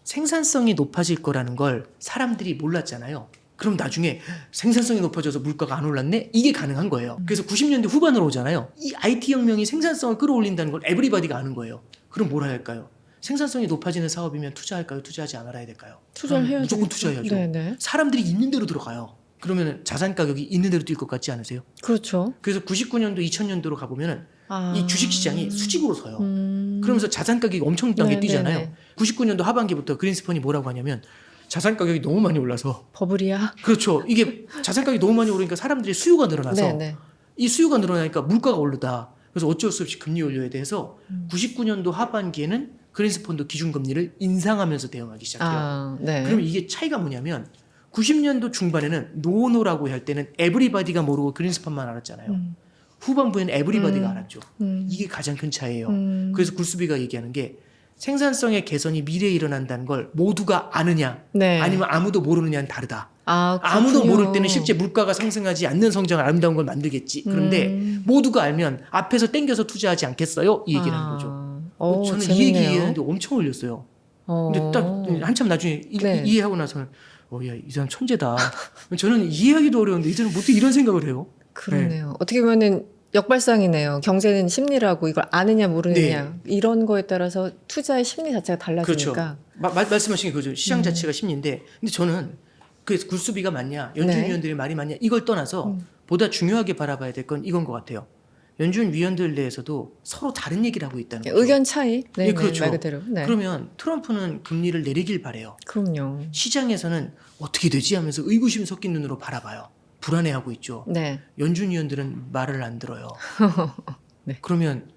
생산성이 높아질 거라는 걸 사람들이 몰랐잖아요. 그럼 나중에 생산성이 높아져서 물가가 안 올랐네? 이게 가능한 거예요. 그래서 90년대 후반으로 오잖아요. 이 IT 혁명이 생산성을 끌어올린다는 걸 에브리바디가 아는 거예요. 그럼 뭘 해야 할까요? 생산성이 높아지는 사업이면 투자할까요? 투자하지 않아야 될까요? 투자를 해야죠. 무조건 투자해야죠. 네네. 사람들이 있는 대로 들어가요. 그러면 자산 가격이 있는 대로 뛸 것 같지 않으세요? 그렇죠. 그래서 99년도, 2000년도로 가보면은 이 주식시장이 수직으로 서요. 그러면서 자산 가격이 엄청나게 네, 뛰잖아요. 네, 네. 99년도 하반기부터 그린스펀이 뭐라고 하냐면 자산 가격이 너무 많이 올라서 버블이야? 그렇죠. 이게 자산 가격이 너무 많이 오르니까 사람들이 수요가 늘어나서 네, 네. 이 수요가 늘어나니까 물가가 오르다. 그래서 어쩔 수 없이 금리 올려야 돼서 99년도 하반기에는 그린스펀도 기준금리를 인상하면서 대응하기 시작해요. 네. 그럼 이게 차이가 뭐냐면 90년도 중반에는 노노라고 할 때는 에브리바디가 모르고 그린스펀만 알았잖아요. 후반부에는 에브리바디가 알았죠. 이게 가장 큰 차이예요. 그래서 굴스비가 얘기하는 게 생산성의 개선이 미래에 일어난다는 걸 모두가 아느냐 네. 아니면 아무도 모르느냐는 다르다. 아, 아무도 그렇군요. 모를 때는 실제 물가가 상승하지 않는 성장을 아름다운 걸 만들겠지. 그런데 모두가 알면 앞에서 땡겨서 투자하지 않겠어요? 이 얘기를 하는 거죠. 저는 이 얘기 이해하는데 엄청 올렸어요. 근데 딱 한참 나중에 네. 이해하고 나서는 야, 이 사람 천재다. 저는 이해하기도 어려운데 이 사람 어떻게 이런 생각을 해요? 그러네요. 어떻게 보면은 역발상이네요. 경제는 심리라고 이걸 아느냐 모르느냐 이런 거에 따라서 투자의 심리 자체가 달라지니까. 그렇죠. 말씀하신 게 그거죠. 시장 자체가 심리인데, 근데 저는 그 굴수비가 맞냐, 연준 네. 위원들의 말이 맞냐 이걸 떠나서 보다 중요하게 바라봐야 될 건 이건 것 같아요. 연준 위원들 내에서도 서로 다른 얘기를 하고 있다는 거죠. 의견 차이. 네, 예, 그렇죠. 말 그대로. 네. 그러면 트럼프는 금리를 내리길 바래요. 그럼요. 시장에서는 어떻게 되지 하면서 의구심 섞인 눈으로 바라봐요. 불안해하고 있죠. 네. 연준 위원들은 말을 안 들어요. 네. 그러면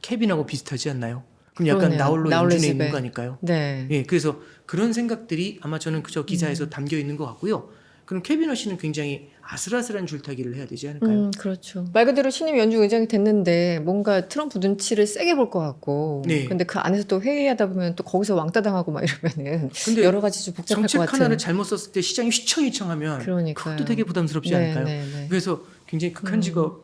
케빈하고 비슷하지 않나요? 그럼 약간 그러네요. 나홀로 나홀로 연준에 집에. 있는 거니까요. 네. 예, 그래서 그런 생각들이 아마 저는 그저 기사에서 담겨 있는 것 같고요. 그럼 케빈 씨는 굉장히 아슬아슬한 줄타기를 해야 되지 않을까요? 그렇죠. 말 그대로 신임 연준 의장이 됐는데 뭔가 트럼프 눈치를 세게 볼 것 같고. 네. 근데 그 안에서 또 회의하다 보면 또 거기서 왕따 당하고 막 이러면은 근데 여러 가지 좀 복잡할 것 정책 같은. 하나를 잘못 썼을 때 시장이 휘청휘청하면 그러니까요. 그것도 되게 부담스럽지 네, 않을까요? 네, 네. 그래서 굉장히 극한 직업이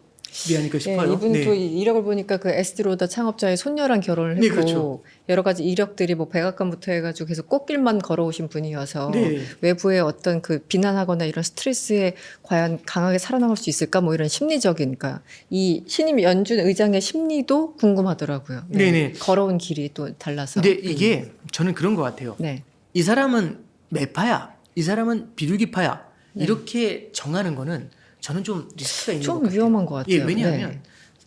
아닐까 싶어요. 네, 이분 또 이력을 보니까 그 에스티로다 창업자의 손녀랑 결혼을 했고 네, 그렇죠. 여러 가지 이력들이 뭐 백악관부터 해가지고 계속 꽃길만 걸어오신 분이어서 네. 외부의 어떤 그 비난하거나 이런 스트레스에 과연 강하게 살아남을 수 있을까 뭐 이런 심리적인 그러니까 이 신임 연준 의장의 심리도 궁금하더라고요. 네. 네네. 걸어온 길이 또 달라서. 근데 이게 저는 그런 것 같아요. 네. 이 사람은 매파야, 이 사람은 비둘기파야 네. 이렇게 정하는 거는 저는 좀 리스크가 있는 것 좀 같아요. 위험한 것 같아요. 예, 왜냐하면 네.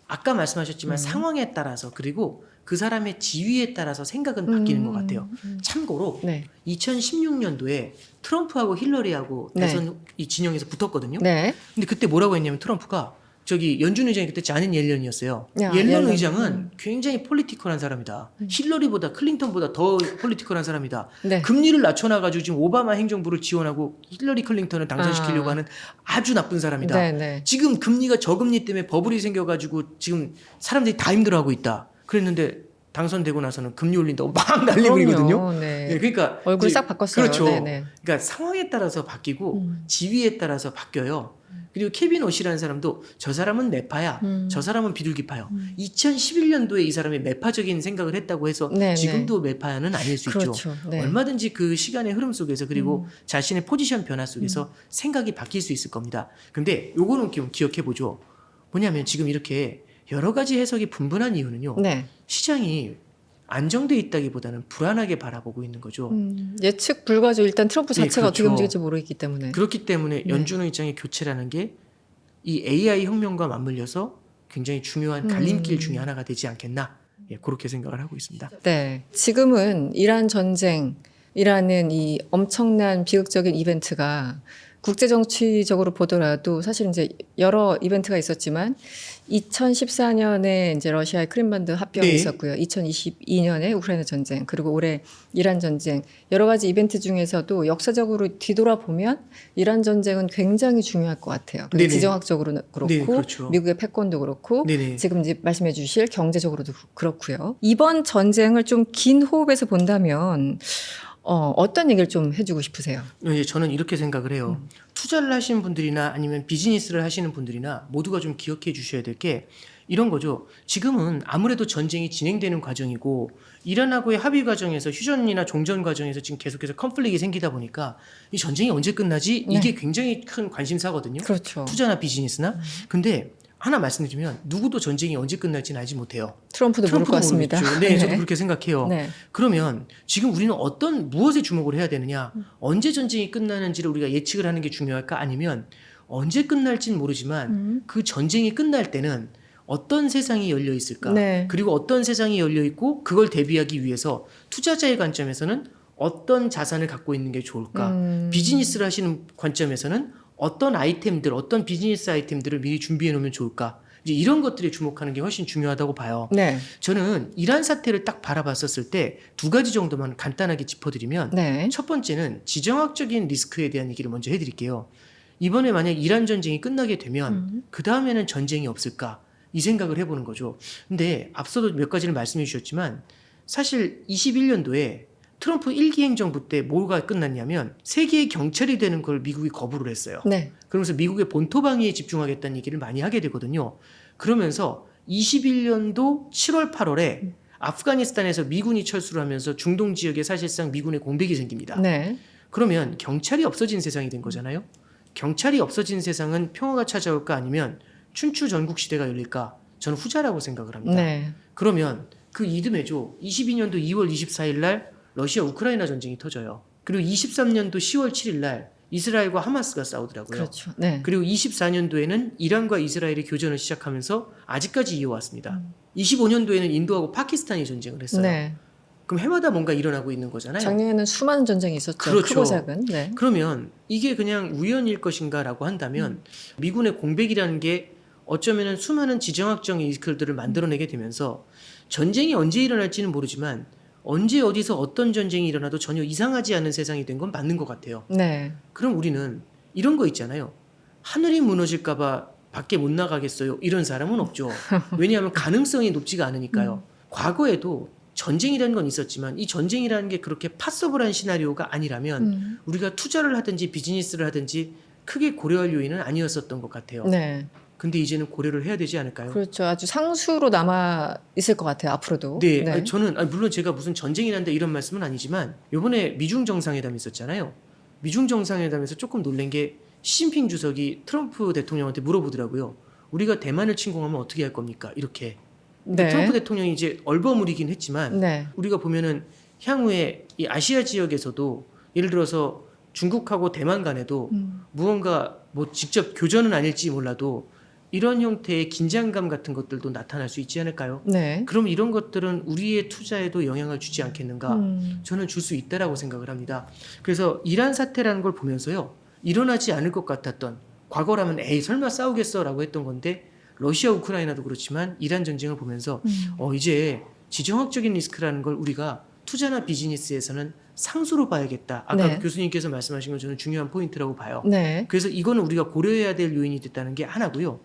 아까 말씀하셨지만 상황에 따라서 그리고 그 사람의 지위에 따라서 생각은 바뀌는 것 같아요. 참고로 네. 2016년도에 트럼프하고 힐러리하고 네. 대선 이 진영에서 붙었거든요. 네. 근데 그때 뭐라고 했냐면 트럼프가 저기 연준 의장이 그때 자넷 옐런이었어요. 야, 옐런 옐런. 의장은 굉장히 폴리티컬한 사람이다. 힐러리보다 클린턴보다 더 폴리티컬한 사람이다. 네. 금리를 낮춰놔가지고 지금 오바마 행정부를 지원하고 힐러리 클린턴을 당선시키려고 하는 아주 나쁜 사람이다. 네, 네. 지금 금리가 저금리 때문에 버블이 생겨가지고 지금 사람들이 다 힘들어하고 있다. 그랬는데 당선되고 나서는 금리 올린다고 막 난리부리거든요. 그럼요. 네. 네, 그러니까 얼굴 이제 싹 바꿨어요. 그렇죠. 네, 네. 그러니까 상황에 따라서 바뀌고 지위에 따라서 바뀌어요. 그리고 케빈 오시라는 사람도 저 사람은 매파야, 저 사람은 비둘기파요. 2011년도에 이 사람이 매파적인 생각을 했다고 해서 네, 지금도 매파는 아닐 수 있죠. 그렇죠. 네. 얼마든지 그 시간의 흐름 속에서 그리고 자신의 포지션 변화 속에서 생각이 바뀔 수 있을 겁니다. 근데 요거는 좀 기억해 보죠. 뭐냐면 지금 이렇게 여러 가지 해석이 분분한 이유는요. 네. 시장이 안정돼 있다기보다는 불안하게 바라보고 있는 거죠. 예측 불가죠. 일단 트럼프 네, 자체가 어떻게 그렇죠. 움직일지 모르기 때문에. 그렇기 때문에 연준 의장의 교체라는 게 이 AI 혁명과 맞물려서 굉장히 중요한 갈림길 중에 하나가 되지 않겠나. 예, 그렇게 생각을 하고 있습니다. 네. 지금은 이란 전쟁이라는 이 엄청난 비극적인 이벤트가 국제 정치적으로 보더라도 사실 이제 여러 이벤트가 있었지만 2014년에 이제 러시아의 크림반도 합병이 네. 있었고요. 2022년에 우크라이나 전쟁, 그리고 올해 이란 전쟁 여러 가지 이벤트 중에서도 역사적으로 뒤돌아보면 이란 전쟁은 굉장히 중요할 것 같아요. 그리고 네네. 지정학적으로는 그렇고 네, 그렇죠. 미국의 패권도 그렇고 네네. 지금 이제 말씀해 주실 경제적으로도 그렇고요. 이번 전쟁을 좀 긴 호흡에서 본다면 어떤 얘기를 좀 해주고 싶으세요? 예, 저는 이렇게 생각을 해요. 투자를 하시는 분들이나 아니면 비즈니스를 하시는 분들이나 모두가 좀 기억해 주셔야 될 게 이런 거죠. 지금은 아무래도 전쟁이 진행되는 과정이고 이란하고의 합의 과정에서 휴전이나 종전 과정에서 지금 계속해서 컨플릭이 생기다 보니까 이 전쟁이 언제 끝나지? 네. 이게 굉장히 큰 관심사거든요. 그렇죠. 투자나 비즈니스나. 근데 하나 말씀드리면 누구도 전쟁이 언제 끝날지는 알지 못해요. 트럼프도 모를 것 같습니다. 모르겠죠. 네, 저도 그렇게 생각해요. 네. 그러면 지금 우리는 무엇에 주목을 해야 되느냐? 언제 전쟁이 끝나는지를 우리가 예측을 하는 게 중요할까? 아니면 언제 끝날지는 모르지만 그 전쟁이 끝날 때는 어떤 세상이 열려 있을까? 네. 그리고 어떤 세상이 열려 있고 그걸 대비하기 위해서 투자자의 관점에서는 어떤 자산을 갖고 있는 게 좋을까? 비즈니스를 하시는 관점에서는 어떤 아이템들, 어떤 비즈니스 아이템들을 미리 준비해 놓으면 좋을까? 이제 이런 것들에 주목하는 게 훨씬 중요하다고 봐요. 네. 저는 이란 사태를 딱 바라봤었을 때 두 가지 정도만 간단하게 짚어드리면 네. 첫 번째는 지정학적인 리스크에 대한 얘기를 먼저 해드릴게요. 이번에 만약 이란 전쟁이 끝나게 되면 그 다음에는 전쟁이 없을까? 이 생각을 해보는 거죠. 근데 앞서도 몇 가지를 말씀해 주셨지만 사실 21년도에 트럼프 1기 행정부 때 뭐가 끝났냐면 세계의 경찰이 되는 걸 미국이 거부를 했어요. 네. 그러면서 미국의 본토 방위에 집중하겠다는 얘기를 많이 하게 되거든요. 그러면서 21년도 7월, 8월에 아프가니스탄에서 미군이 철수를 하면서 중동 지역에 사실상 미군의 공백이 생깁니다. 네. 그러면 경찰이 없어진 세상이 된 거잖아요. 경찰이 없어진 세상은 평화가 찾아올까 아니면 춘추 전국 시대가 열릴까? 저는 후자라고 생각을 합니다. 네. 그러면 그 이듬해죠. 22년도 2월 24일 날 러시아 우크라이나 전쟁이 터져요. 그리고 23년도 10월 7일 날 이스라엘과 하마스가 싸우더라고요. 그렇죠. 네. 그리고 24년도에는 이란과 이스라엘이 교전을 시작하면서 아직까지 이어왔습니다. 25년도에는 인도하고 파키스탄이 전쟁을 했어요. 네. 그럼 해마다 뭔가 일어나고 있는 거잖아요. 작년에는 수많은 전쟁이 있었죠. 그렇죠. 크고 작은. 네. 그러면 이게 그냥 우연일 것인가라고 한다면 미군의 공백이라는 게 어쩌면은 수많은 지정학적 리스크들을 만들어내게 되면서 전쟁이 언제 일어날지는 모르지만 언제 어디서 어떤 전쟁이 일어나도 전혀 이상하지 않은 세상이 된 건 맞는 것 같아요. 네. 그럼 우리는 이런 거 있잖아요. 하늘이 무너질까봐 밖에 못 나가겠어요. 이런 사람은 없죠. 왜냐하면 가능성이 높지가 않으니까요. 과거에도 전쟁이라는 건 있었지만 이 전쟁이라는 게 그렇게 파서블한 시나리오가 아니라면 우리가 투자를 하든지 비즈니스를 하든지 크게 고려할 요인은 아니었었던 것 같아요. 네. 근데 이제는 고려를 해야 되지 않을까요? 그렇죠. 아주 상수로 남아 있을 것 같아요. 앞으로도. 네, 아니, 저는 물론 제가 무슨 전쟁이란다 이런 말씀은 아니지만 이번에 미중 정상회담이 있었잖아요. 미중 정상회담에서 조금 놀란 게 시진핑 주석이 트럼프 대통령한테 물어보더라고요. 우리가 대만을 침공하면 어떻게 할 겁니까? 이렇게. 네. 트럼프 대통령이 이제 얼버무리긴 했지만 네. 우리가 보면은 향후에 이 아시아 지역에서도 예를 들어서 중국하고 대만 간에도 무언가 뭐 직접 교전은 아닐지 몰라도 이런 형태의 긴장감 같은 것들도 나타날 수 있지 않을까요? 네. 그럼 이런 것들은 우리의 투자에도 영향을 주지 않겠는가? 저는 줄 수 있다라고 생각을 합니다. 그래서 이란 사태라는 걸 보면서요. 일어나지 않을 것 같았던 과거라면 에이 설마 싸우겠어라고 했던 건데 러시아 우크라이나도 그렇지만 이란 전쟁을 보면서 이제 지정학적인 리스크라는 걸 우리가 투자나 비즈니스에서는 상수로 봐야겠다. 아까 네. 그 교수님께서 말씀하신 건 저는 중요한 포인트라고 봐요. 네. 그래서 이거는 우리가 고려해야 될 요인이 됐다는 게 하나고요.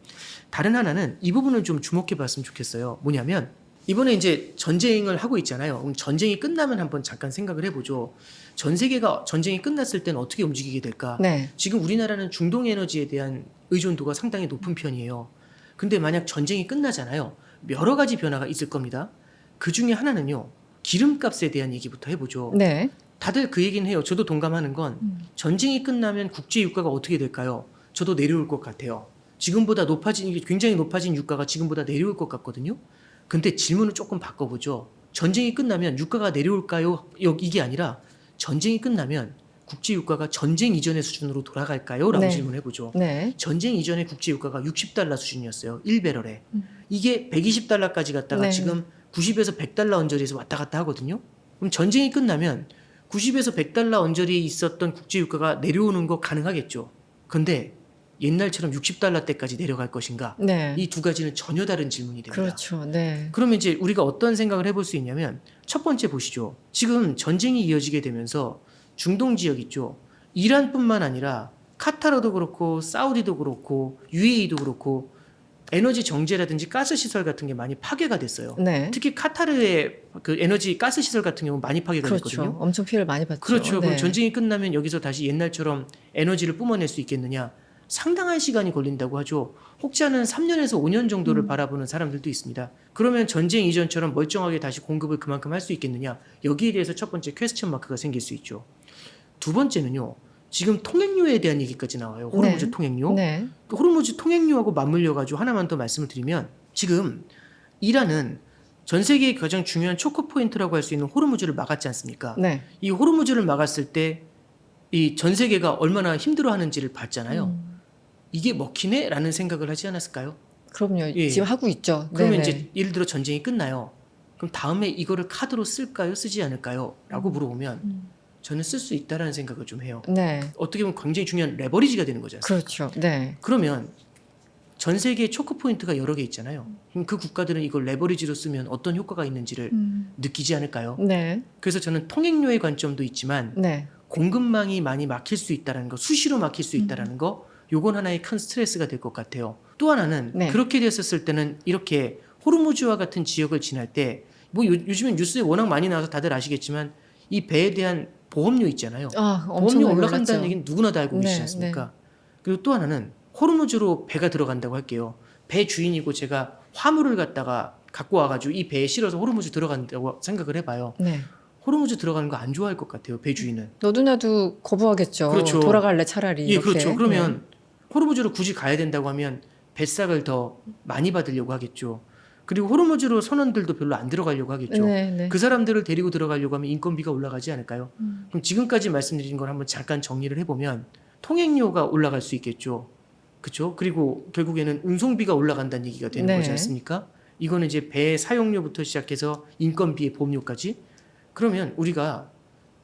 다른 하나는 이 부분을 좀 주목해 봤으면 좋겠어요. 뭐냐면 이번에 이제 전쟁을 하고 있잖아요. 그럼 전쟁이 끝나면 한번 잠깐 생각을 해보죠. 전 세계가 전쟁이 끝났을 때는 어떻게 움직이게 될까? 네. 지금 우리나라는 중동 에너지에 대한 의존도가 상당히 높은 편이에요. 근데 만약 전쟁이 끝나잖아요. 여러 가지 변화가 있을 겁니다. 그 중에 하나는요. 기름값에 대한 얘기부터 해보죠. 네. 다들 그 얘기는 해요. 저도 동감하는 건 전쟁이 끝나면 국제 유가가 어떻게 될까요? 저도 내려올 것 같아요. 지금보다 굉장히 높아진 유가가 지금보다 내려올 것 같거든요. 근데 질문을 조금 바꿔보죠. 전쟁이 끝나면 유가가 내려올까요? 이게 아니라 전쟁이 끝나면 국제 유가가 전쟁 이전의 수준으로 돌아갈까요? 라고 네. 질문해보죠. 네. 전쟁 이전의 국제 유가가 60달러 수준이었어요. 1배럴에. 이게 120달러까지 갔다가 네. 지금 90에서 100달러 언저리에서 왔다 갔다 하거든요. 그럼 전쟁이 끝나면 90에서 100달러 언저리에 있었던 국제 유가가 내려오는 거 가능하겠죠. 근데 옛날처럼 60달러대까지 내려갈 것인가? 네. 이 두 가지는 전혀 다른 질문이 됩니다. 그렇죠. 네. 그러면 이제 우리가 어떤 생각을 해볼 수 있냐면 첫 번째 보시죠. 지금 전쟁이 이어지게 되면서 중동 지역 있죠. 이란뿐만 아니라 카타르도 그렇고 사우디도 그렇고 UAE도 그렇고 에너지 정제라든지 가스 시설 같은 게 많이 파괴가 됐어요. 네. 특히 카타르의 그 에너지 가스 시설 같은 경우는 많이 파괴가 그렇죠. 됐거든요. 엄청 피해를 많이 봤죠. 그렇죠. 네. 그럼 전쟁이 끝나면 여기서 다시 옛날처럼 에너지를 뿜어낼 수 있겠느냐? 상당한 시간이 걸린다고 하죠. 혹자는 3년에서 5년 정도를 바라보는 사람들도 있습니다. 그러면 전쟁 이전처럼 멀쩡하게 다시 공급을 그만큼 할 수 있겠느냐? 여기에 대해서 첫 번째 퀘스천 마크가 생길 수 있죠. 두 번째는요. 지금 통행료에 대한 얘기까지 나와요. 호르무즈 네. 통행료. 네. 호르무즈 통행료하고 맞물려 가지고 하나만 더 말씀을 드리면 지금 이란은 전 세계의 가장 중요한 초크 포인트라고 할 수 있는 호르무즈를 막았지 않습니까? 네. 이 호르무즈를 막았을 때 이 전 세계가 얼마나 힘들어하는지를 봤잖아요. 이게 먹히네라는 생각을 하지 않았을까요? 그럼요. 예. 지금 하고 있죠. 그러면 네네. 이제 예를 들어 전쟁이 끝나요. 그럼 다음에 이거를 카드로 쓸까요? 쓰지 않을까요? 라고 물어보면 저는 쓸 수 있다라는 생각을 좀 해요. 네. 어떻게 보면 굉장히 중요한 레버리지가 되는 거지 않습니까? 그렇죠. 네. 그러면 전 세계에 초크 포인트가 여러 개 있잖아요. 그럼 그 국가들은 이걸 레버리지로 쓰면 어떤 효과가 있는지를 느끼지 않을까요? 네. 그래서 저는 통행료의 관점도 있지만 네. 공급망이 많이 막힐 수 있다는 거, 수시로 막힐 수 있다는 거, 요건 하나의 큰 스트레스가 될 것 같아요. 또 하나는 네. 그렇게 됐었을 때는 이렇게 호르무즈와 같은 지역을 지날 때 뭐 요즘엔 뉴스에 워낙 많이 나와서 다들 아시겠지만 이 배에 대한 보험료 있잖아요. 보험료 엄청나게 올라간다는 올랐죠. 얘기는 누구나 다 알고 계시지 네, 않습니까? 그리고 또 하나는 호르무즈로 배가 들어간다고 할게요. 배 주인이고 제가 화물을 갖다가 갖고 와가지고 이 배에 실어서 호르무즈 들어간다고 생각을 해봐요. 네. 호르무즈 들어가는 거 안 좋아할 것 같아요. 배 주인은. 너도 나도 거부하겠죠. 그렇죠. 돌아갈래 차라리. 예, 이렇게. 그렇죠. 그러면 호르무즈로 굳이 가야 된다고 하면 배싹을 더 많이 받으려고 하겠죠. 그리고 호르무즈로 선원들도 별로 안 들어가려고 하겠죠. 네, 네. 그 사람들을 데리고 들어가려고 하면 인건비가 올라가지 않을까요? 그럼 지금까지 말씀드린 걸 한번 잠깐 정리를 해보면 통행료가 올라갈 수 있겠죠. 그렇죠? 그리고 결국에는 운송비가 올라간다는 얘기가 되는 네. 거지 않습니까? 이거는 이제 배 사용료부터 시작해서 인건비에 보험료까지. 그러면 우리가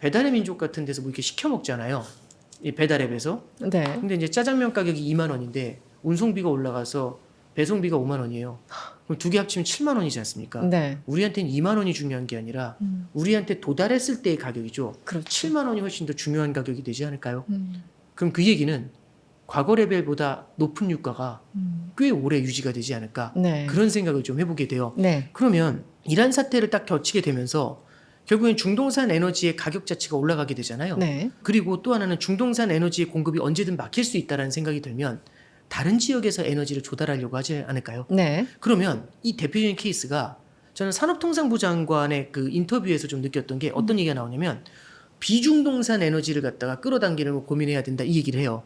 배달의 민족 같은 데서 뭐 이렇게 시켜 먹잖아요. 이 배달앱에서. 네. 근데 이제 짜장면 가격이 2만 원인데 운송비가 올라가서 배송비가 5만 원이에요. 그럼 두 개 합치면 7만 원이지 않습니까? 네. 우리한테는 2만 원이 중요한 게 아니라 우리한테 도달했을 때의 가격이죠. 그렇죠. 7만 원이 훨씬 더 중요한 가격이 되지 않을까요? 음. 그럼 그 얘기는 과거 레벨보다 높은 유가가 꽤 오래 유지가 되지 않을까? 네. 그런 생각을 좀 해보게 돼요. 네. 그러면 이란 사태를 딱 겹치게 되면서 결국엔 중동산 에너지의 가격 자체가 올라가게 되잖아요. 네. 그리고 또 하나는 중동산 에너지의 공급이 언제든 막힐 수 있다는 생각이 들면 다른 지역에서 에너지를 조달하려고 하지 않을까요? 네. 그러면 이 대표적인 케이스가 저는 산업통상부 장관의 그 인터뷰에서 좀 느꼈던 게 어떤 얘기가 나오냐면 비중동산 에너지를 갖다가 끌어당기는 걸 고민해야 된다 이 얘기를 해요.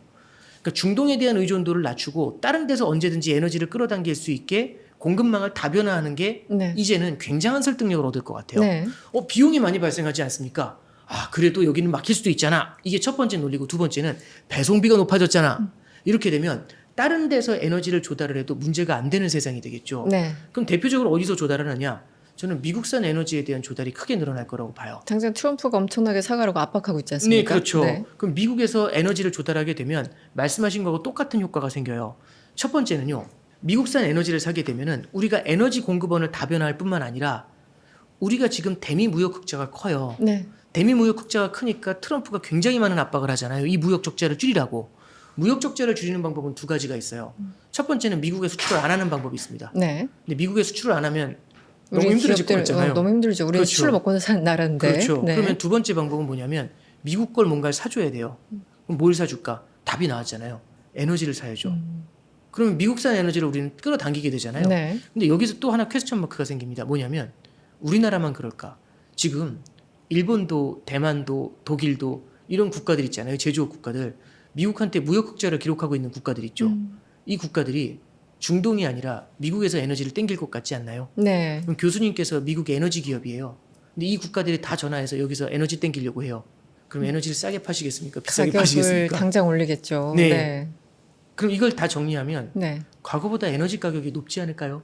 그러니까 중동에 대한 의존도를 낮추고 다른 데서 언제든지 에너지를 끌어당길 수 있게 공급망을 다변화하는 게 네. 이제는 굉장한 설득력을 얻을 것 같아요. 네. 비용이 많이 발생하지 않습니까? 아, 그래도 여기는 막힐 수도 있잖아. 이게 첫 번째 논리고 두 번째는 배송비가 높아졌잖아. 이렇게 되면 다른 데서 에너지를 조달을 해도 문제가 안 되는 세상이 되겠죠. 네. 그럼 대표적으로 어디서 조달을 하냐? 저는 미국산 에너지에 대한 조달이 크게 늘어날 거라고 봐요. 당장 트럼프가 엄청나게 사가라고 압박하고 있지 않습니까? 네, 그렇죠. 네. 그럼 미국에서 에너지를 조달하게 되면 말씀하신 거하고 똑같은 효과가 생겨요. 첫 번째는요. 미국산 에너지를 사게 되면은 우리가 에너지 공급원을 다변화할 뿐만 아니라 우리가 지금 대미 무역 흑자가 커요. 네. 대미 무역 흑자가 크니까 트럼프가 굉장히 많은 압박을 하잖아요. 이 무역 적자를 줄이라고. 무역 적자를 줄이는 방법은 두 가지가 있어요. 첫 번째는 미국에 수출을 안 하는 방법이 있습니다. 네. 근데 미국에 수출을 안 하면 너무 우리 힘들어질 것 기업들, 같잖아요. 너무 힘들죠. 우리는 그렇죠. 수출을 먹고 사는 나라인데. 그렇죠. 네. 그러면 두 번째 방법은 뭐냐면 미국 걸 뭔가를 사줘야 돼요. 그럼 뭘 사줄까? 답이 나왔잖아요. 에너지를 사야죠. 그러면 미국산 에너지를 우리는 끌어당기게 되잖아요. 네. 근데 여기서 또 하나 퀘스천 마크가 생깁니다. 뭐냐면 우리나라만 그럴까? 지금 일본도 대만도 독일도 이런 국가들 있잖아요. 제조업 국가들. 미국한테 무역 흑자를 기록하고 있는 국가들 있죠. 이 국가들이 중동이 아니라 미국에서 에너지를 땡길 것 같지 않나요? 네. 그럼 교수님께서 미국의 에너지 기업이에요. 근데 이 국가들이 다 전화해서 여기서 에너지 땡기려고 해요. 그럼 에너지를 싸게 파시겠습니까? 비싸게 가격을 파시겠습니까? 당장 올리겠죠. 네. 네. 그럼 이걸 다 정리하면 네. 과거보다 에너지 가격이 높지 않을까요?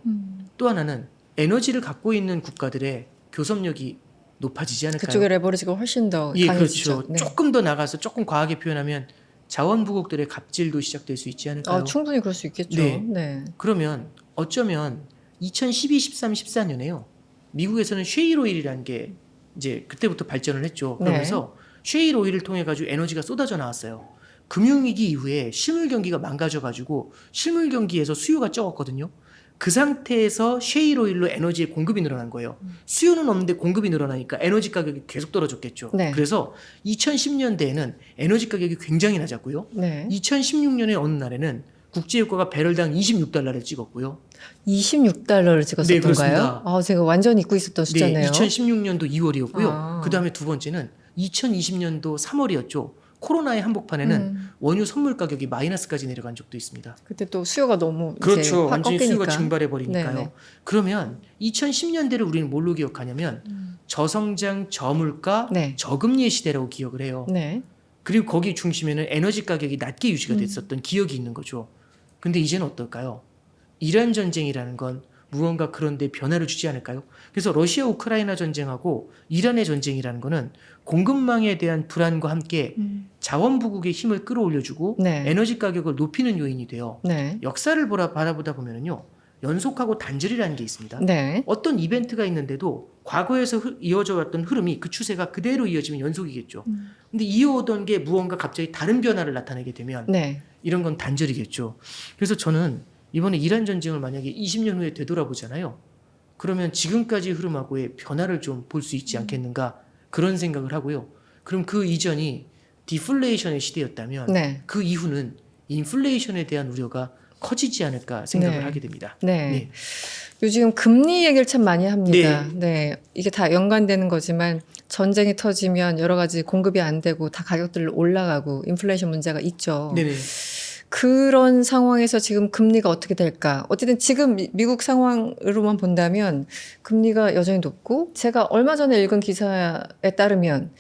또 하나는 에너지를 갖고 있는 국가들의 교섭력이 높아지지 않을까요? 그쪽의 레버리지가 훨씬 더 예, 강해지죠. 그렇죠. 네. 조금 더 나가서 조금 과하게 표현하면 자원부국들의 갑질도 시작될 수 있지 않을까요? 충분히 그럴 수 있겠죠. 네. 네. 그러면 어쩌면 2012, 13, 14년에요. 미국에서는 쉐일 오일이라는 게 이제 그때부터 발전을 했죠. 그러면서 쉐일 오일을 통해 가지고 에너지가 쏟아져 나왔어요. 금융위기 이후에 실물 경기가 망가져 가지고 실물 경기에서 수요가 적었거든요. 그 상태에서 쉐일 오일로 에너지의 공급이 늘어난 거예요. 수요는 없는데 공급이 늘어나니까 에너지 가격이 계속 떨어졌겠죠. 네. 그래서 2010년대에는 에너지 가격이 굉장히 낮았고요. 네. 2016년의 어느 날에는 국제유가가 배럴당 26달러를 찍었고요. 26달러를 네, 찍었었던가요? 그렇습니다. 제가 완전 잊고 있었던 숫자네요. 네, 2016년도 2월이었고요. 아. 그 다음에 두 번째는 2020년도 3월이었죠. 코로나의 한복판에는 원유 선물 가격이 마이너스까지 내려간 적도 있습니다. 그때 또 수요가 너무 그렇죠. 이제 확 완전히 꺾이니까. 수요가 증발해 버리니까요. 네네. 그러면 2010년대를 우리는 뭘로 기억하냐면 저성장, 저물가, 네. 저금리의 시대라고 기억을 해요. 네. 그리고 거기 중심에는 에너지 가격이 낮게 유지가 됐었던 기억이 있는 거죠. 근데 이제는 어떨까요? 이란 전쟁이라는 건 무언가 그런 데 변화를 주지 않을까요? 그래서 러시아 우크라이나 전쟁하고 이란의 전쟁이라는 거는 공급망에 대한 불안과 함께 자원 부국의 힘을 끌어올려주고 네. 에너지 가격을 높이는 요인이 돼요. 네. 역사를 바라보다 보면요. 연속하고 단절이라는 게 있습니다. 네. 어떤 이벤트가 있는데도 과거에서 이어져 왔던 흐름이 그 추세가 그대로 이어지면 연속이겠죠. 근데 이어오던 게 무언가 갑자기 다른 변화를 나타내게 되면 네. 이런 건 단절이겠죠. 그래서 저는 이번에 이란 전쟁을 만약에 20년 후에 되돌아보잖아요. 그러면 지금까지 흐름하고의 변화를 좀 볼 수 있지 않겠는가 그런 생각을 하고요. 그럼 그 이전이 디플레이션의 시대였다면 네. 그 이후는 인플레이션에 대한 우려가 커지지 않을까 생각을 네. 하게 됩니다. 네. 요즘 금리 얘기를 참 많이 합니다. 네. 네. 이게 다 연관되는 거지만 전쟁이 터지면 여러 가지 공급이 안 되고 다 가격들 올라가고 인플레이션 문제가 있죠. 네네. 그런 상황에서 지금 금리가 어떻게 될까? 어쨌든 지금 미국 상황으로만 본다면 금리가 여전히 높고 제가 얼마 전에 읽은 기사에 따르면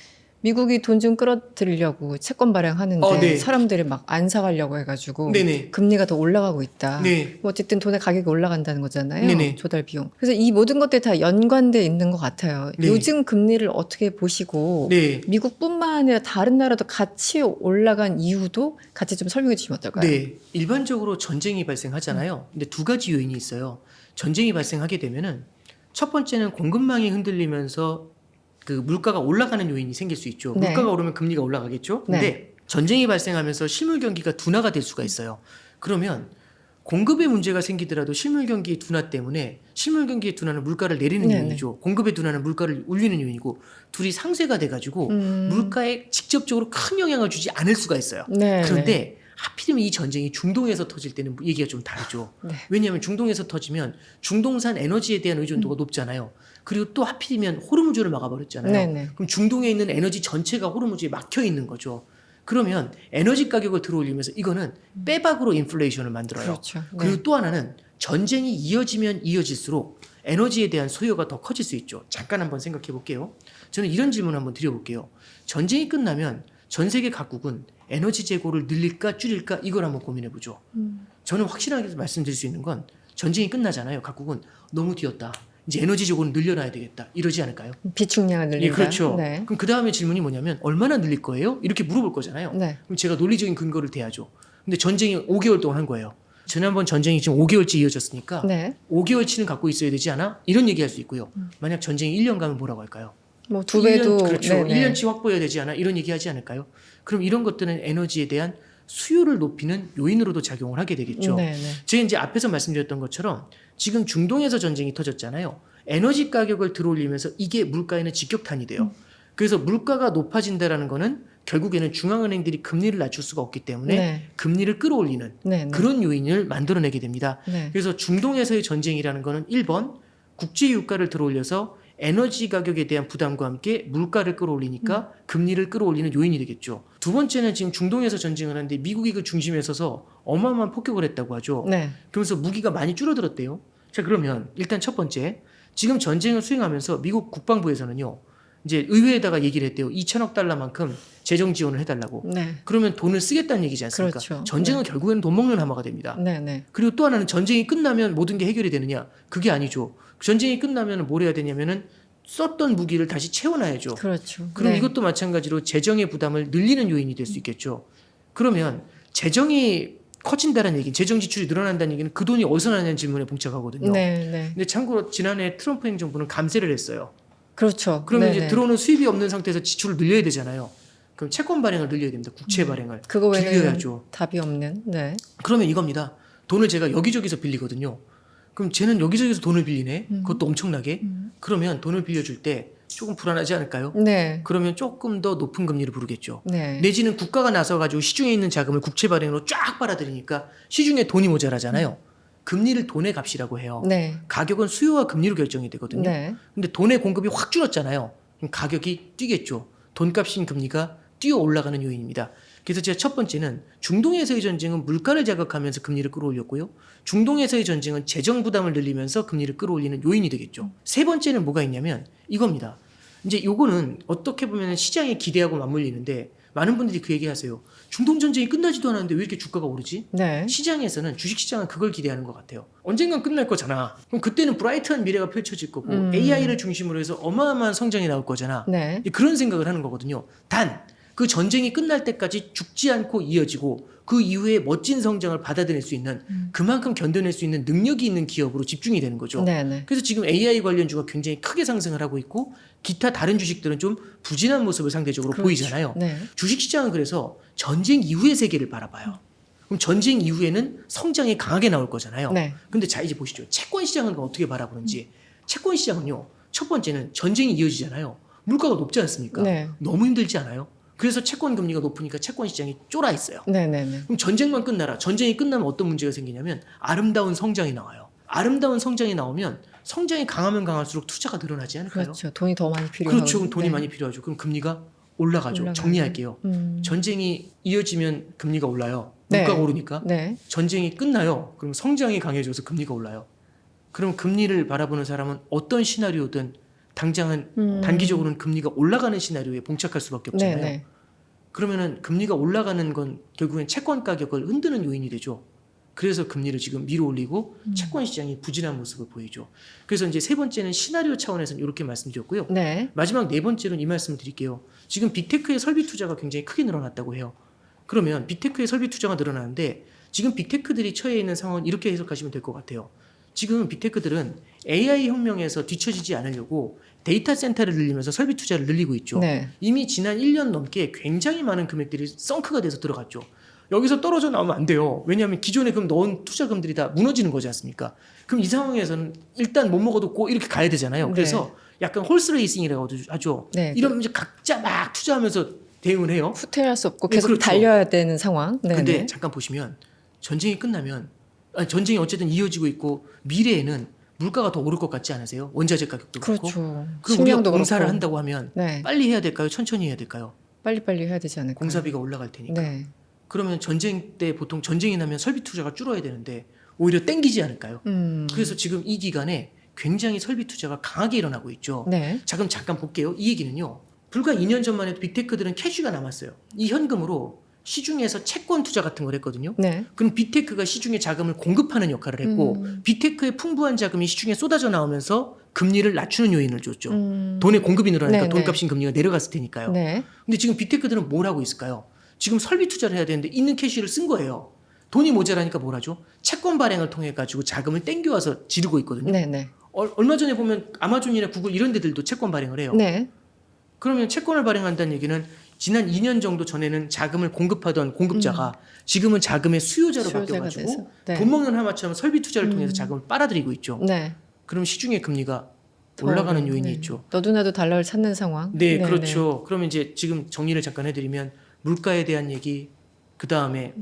미국이 돈 좀 끌어들이려고 채권 발행하는데 네. 사람들이 막 안 사가려고 해가지고 네네. 금리가 더 올라가고 있다. 네. 뭐 어쨌든 돈의 가격이 올라간다는 거잖아요. 네네. 조달 비용. 그래서 이 모든 것들이 다 연관돼 있는 것 같아요. 네. 요즘 금리를 어떻게 보시고 네. 미국뿐만 아니라 다른 나라도 같이 올라간 이유도 같이 좀 설명해 주시면 어떨까요? 네. 일반적으로 전쟁이 발생하잖아요. 근데 두 가지 요인이 있어요. 전쟁이 발생하게 되면은 첫 번째는 공급망이 흔들리면서 그 물가가 올라가는 요인이 생길 수 있죠. 네. 물가가 오르면 금리가 올라가겠죠. 근데 전쟁이 발생하면서 실물 경기가 둔화가 될 수가 있어요. 그러면 공급에 문제가 생기더라도 실물 경기의 둔화 때문에 실물 경기의 둔화는 물가를 내리는 네네. 요인이죠. 공급의 둔화는 물가를 올리는 요인이고 둘이 상쇄가 돼가지고 물가에 직접적으로 큰 영향을 주지 않을 수가 있어요. 네. 그런데 하필이면 이 전쟁이 중동에서 터질 때는 얘기가 좀 다르죠. 네. 왜냐하면 중동에서 터지면 중동산 에너지에 대한 의존도가 높잖아요. 그리고 또 하필이면 호르무즈를 막아버렸잖아요. 네네. 그럼 중동에 있는 에너지 전체가 호르무즈에 막혀 있는 거죠. 그러면 에너지 가격을 들어올리면서 이거는 빼박으로 인플레이션을 만들어요. 그렇죠. 네. 그리고 또 하나는 전쟁이 이어지면 이어질수록 에너지에 대한 소요가 더 커질 수 있죠. 잠깐 한번 생각해 볼게요. 저는 이런 질문 한번 드려볼게요. 전쟁이 끝나면 전 세계 각국은 에너지 재고를 늘릴까 줄일까 이걸 한번 고민해 보죠. 저는 확실하게 말씀드릴 수 있는 건 전쟁이 끝나잖아요. 각국은 너무 뒤었다. 이제 에너지 재고는 늘려놔야 되겠다. 이러지 않을까요? 비축량을 늘린다. 예, 그렇죠. 네. 그럼 그 다음에 질문이 뭐냐면 얼마나 늘릴 거예요? 이렇게 물어볼 거잖아요. 네. 그럼 제가 논리적인 근거를 대야죠. 근데 전쟁이 5개월 동안 한 거예요. 지난번 전쟁이 지금 5개월째 이어졌으니까 네. 5개월치는 갖고 있어야 되지 않아? 이런 얘기할 수 있고요. 만약 전쟁이 1년 가면 뭐라고 할까요? 뭐 두 배도 1년, 그렇죠. 네네. 1년치 확보해야 되지 않아? 이런 얘기하지 않을까요? 그럼 이런 것들은 에너지에 대한 수요를 높이는 요인으로도 작용을 하게 되겠죠. 네네. 제가 이제 앞에서 말씀드렸던 것처럼 지금 중동에서 전쟁이 터졌잖아요. 에너지 가격을 들어올리면서 이게 물가에는 직격탄이 돼요. 그래서 물가가 높아진다라는 거는 결국에는 중앙은행들이 금리를 낮출 수가 없기 때문에 네. 금리를 끌어올리는 네네. 그런 요인을 만들어내게 됩니다. 네. 그래서 중동에서의 전쟁이라는 거는 1번 국제 유가를 들어올려서 에너지 가격에 대한 부담과 함께 물가를 끌어올리니까 금리를 끌어올리는 요인이 되겠죠. 두 번째는 지금 중동에서 전쟁을 하는데 미국이 그 중심에 서서 어마어마한 폭격을 했다고 하죠. 네. 그러면서 무기가 많이 줄어들었대요. 자, 그러면 일단 첫 번째, 지금 전쟁을 수행하면서 미국 국방부에서는요, 이제 의회에다가 얘기를 했대요. 2천억 달러만큼 재정 지원을 해달라고. 네. 그러면 돈을 쓰겠다는 얘기지 않습니까? 그렇죠. 전쟁은 결국에는 돈 먹는 하마가 됩니다. 네네. 그리고 또 하나는 전쟁이 끝나면 모든 게 해결이 되느냐? 그게 아니죠. 전쟁이 끝나면 뭘 해야 되냐면은 썼던 무기를 다시 채워놔야죠. 그렇죠. 그럼 네. 이것도 마찬가지로 재정의 부담을 늘리는 요인이 될 수 있겠죠. 그러면 재정이 커진다는 얘기, 재정 지출이 늘어난다는 얘기는 그 돈이 어디서 나냐는 질문에 봉착하거든요. 네네. 근데 참고로 지난해 트럼프 행정부는 감세를 했어요. 그렇죠. 그러면 네네. 이제 들어오는 수입이 없는 상태에서 지출을 늘려야 되잖아요. 그럼 채권 발행을 늘려야 됩니다. 국채 발행을. 그거 외에는 빌려야죠. 답이 없는. 네. 그러면 이겁니다. 돈을 제가 여기저기서 빌리거든요. 그럼 쟤는 여기저기서 돈을 빌리네. 그것도 엄청나게. 그러면 돈을 빌려줄 때 조금 불안하지 않을까요? 네. 그러면 조금 더 높은 금리를 부르겠죠. 네. 내지는 국가가 나서가지고 시중에 있는 자금을 국채 발행으로 쫙 빨아들이니까 시중에 돈이 모자라잖아요. 금리를 돈의 값이라고 해요. 네. 가격은 수요와 금리로 결정이 되거든요. 네. 근데 돈의 공급이 확 줄었잖아요. 그럼 가격이 뛰겠죠. 돈값인 금리가 뛰어 올라가는 요인입니다. 그래서 제가 첫 번째는 중동에서의 전쟁은 물가를 자극하면서 금리를 끌어올렸고요. 중동에서의 전쟁은 재정 부담을 늘리면서 금리를 끌어올리는 요인이 되겠죠. 세 번째는 뭐가 있냐면 이겁니다. 이제 요거는 어떻게 보면 시장의 기대하고 맞물리는데 많은 분들이 그 얘기하세요. 중동 전쟁이 끝나지도 않았는데 왜 이렇게 주가가 오르지? 네. 시장에서는 주식시장은 그걸 기대하는 것 같아요. 언젠간 끝날 거잖아. 그럼 그때는 브라이트한 미래가 펼쳐질 거고 AI를 중심으로 해서 어마어마한 성장이 나올 거잖아. 네. 그런 생각을 하는 거거든요. 단 그 전쟁이 끝날 때까지 죽지 않고 이어지고 그 이후에 멋진 성장을 받아들일 수 있는 그만큼 견뎌낼 수 있는 능력이 있는 기업으로 집중이 되는 거죠. 네, 네. 그래서 지금 AI 관련주가 굉장히 크게 상승을 하고 있고 기타 다른 주식들은 좀 부진한 모습을 상대적으로 그렇죠. 보이잖아요. 네. 주식시장은 그래서 전쟁 이후의 세계를 바라봐요. 그럼 전쟁 이후에는 성장이 강하게 나올 거잖아요. 네. 근데 자 이제 보시죠. 채권 시장은 어떻게 바라보는지. 채권 시장은요. 첫 번째는 전쟁이 이어지잖아요. 물가가 높지 않습니까? 네. 너무 힘들지 않아요? 그래서 채권 금리가 높으니까 채권 시장이 쫄아 있어요. 네, 네, 네. 그럼 전쟁만 끝나라. 전쟁이 끝나면 어떤 문제가 생기냐면 아름다운 성장이 나와요. 아름다운 성장이 나오면 성장이 강하면 강할수록 투자가 늘어나지 않을까요? 그렇죠. 돈이 더 많이 필요하고. 그렇죠. 그럼 돈이 네. 많이 필요하죠. 그럼 금리가 올라가죠. 올라가요. 정리할게요. 전쟁이 이어지면 금리가 올라요. 물가가 네. 오르니까. 네. 전쟁이 끝나요. 그럼 성장이 강해져서 금리가 올라요. 그럼 금리를 바라보는 사람은 어떤 시나리오든 당장은 단기적으로는 금리가 올라가는 시나리오에 봉착할 수밖에 없잖아요. 네, 네. 그러면은 금리가 올라가는 건 결국엔 채권 가격을 흔드는 요인이 되죠. 그래서 금리를 지금 밀어 올리고 채권 시장이 부진한 모습을 보이죠. 그래서 이제 세 번째는 시나리오 차원에서는 이렇게 말씀드렸고요. 네. 마지막 네 번째로는 이 말씀을 드릴게요. 지금 빅테크의 설비 투자가 굉장히 크게 늘어났다고 해요. 그러면 빅테크의 설비 투자가 늘어나는데 지금 빅테크들이 처해 있는 상황은 이렇게 해석하시면 될 것 같아요. 지금 빅테크들은 AI 혁명에서 뒤처지지 않으려고 데이터 센터를 늘리면서 설비 투자를 늘리고 있죠. 네. 이미 지난 1년 넘게 굉장히 많은 금액들이 썬크가 돼서 들어갔죠. 여기서 떨어져 나오면 안 돼요. 왜냐하면 기존에 그럼 넣은 투자금들이 다 무너지는 거지 않습니까? 그럼 이 상황에서는 일단 못 먹어도 꼭 이렇게 가야 되잖아요. 네. 그래서 약간 홀스 레이싱이라고 하죠. 네. 이러면 이제 각자 막 투자하면서 대응을 해요. 후퇴할 수 없고 네, 계속 그렇죠. 달려야 되는 상황. 네. 근데 네. 잠깐 보시면 전쟁이 끝나면 전쟁이 어쨌든 이어지고 있고 미래에는 물가가 더 오를 것 같지 않으세요? 원자재 가격도 그렇고. 그렇죠. 그럼 우리가 식량도 공사를 그렇고. 한다고 하면 네. 빨리 해야 될까요? 천천히 해야 될까요? 빨리빨리 해야 되지 않을까요? 공사비가 올라갈 테니까. 네. 그러면 전쟁 때 보통 전쟁이 나면 설비 투자가 줄어야 되는데 오히려 땡기지 않을까요? 그래서 지금 이 기간에 굉장히 설비 투자가 강하게 일어나고 있죠. 네. 자 그럼 잠깐 볼게요. 이 얘기는요. 불과 2년 전만 해도 빅테크들은 캐시가 남았어요. 이 현금으로 시중에서 채권 투자 같은 걸 했거든요. 네. 그럼 빅테크가 시중에 자금을 공급하는 역할을 했고 빅테크의 풍부한 자금이 시중에 쏟아져 나오면서 금리를 낮추는 요인을 줬죠. 돈의 공급이 늘어나니까 네, 돈값인 금리가 내려갔을 테니까요. 네. 근데 지금 빅테크들은 뭘 하고 있을까요? 지금 설비 투자를 해야 되는데 있는 캐시를 쓴 거예요. 돈이 모자라니까 뭘 하죠? 채권 발행을 통해 가지고 자금을 땡겨와서 지르고 있거든요. 네, 네. 얼마 전에 보면 아마존이나 구글 이런 데들도 채권 발행을 해요. 네. 그러면 채권을 발행한다는 얘기는 지난 2년 정도 전에는 자금을 공급하던 공급자가 지금은 자금의 수요자로 수요자가 바뀌어가지고 돼서. 네. 돈 먹는 하마처럼 설비 투자를 통해서 자금을 빨아들이고 있죠. 네. 그럼 시중의 금리가 올라가는 요인이 네. 있죠. 너도나도 달러를 찾는 상황. 네, 그렇죠. 그러면 이제 지금 정리를 잠깐 해드리면 물가에 대한 얘기, 그 다음에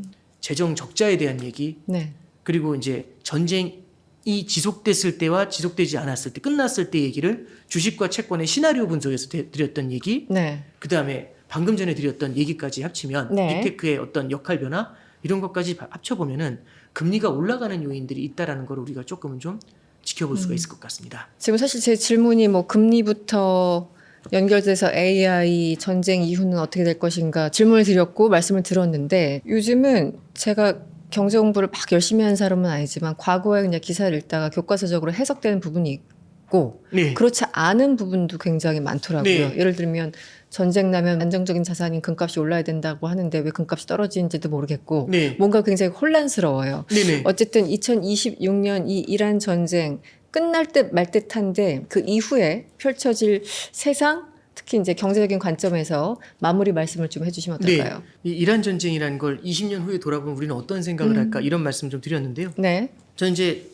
재정 적자에 대한 얘기, 네. 그리고 이제 전쟁이 지속됐을 때와 지속되지 않았을 때, 끝났을 때 얘기를 주식과 채권의 시나리오 분석에서 드렸던 얘기, 네. 그 다음에 방금 전에 드렸던 얘기까지 합치면 네. 빅테크의 어떤 역할 변화 이런 것까지 합쳐보면은 금리가 올라가는 요인들이 있다라는 걸 우리가 조금은 좀 지켜볼 수가 있을 것 같습니다. 지금 사실 제 질문이 뭐 금리부터 연결돼서 AI 전쟁 이후는 어떻게 될 것인가 질문을 드렸고 말씀을 들었는데 요즘은 제가 경제 공부를 막 열심히 한 사람은 아니지만 과거에 그냥 기사를 읽다가 교과서적으로 해석되는 부분이 있고 네. 그렇지 않은 부분도 굉장히 많더라고요. 네. 예를 들면 전쟁 나면 안정적인 자산인 금값이 올라야 된다고 하는데 왜 금값이 떨어지는지도 모르겠고 네. 뭔가 굉장히 혼란스러워요. 네네. 어쨌든 2026년 이 이란 전쟁 끝날 듯 말 듯한데 그 이후에 펼쳐질 세상 특히 이제 경제적인 관점에서 마무리 말씀을 좀 해주시면 어떨까요? 이 이란 전쟁이라는 걸 20년 후에 돌아보면 우리는 어떤 생각을 할까 이런 말씀 좀 드렸는데요. 네, 저는 이제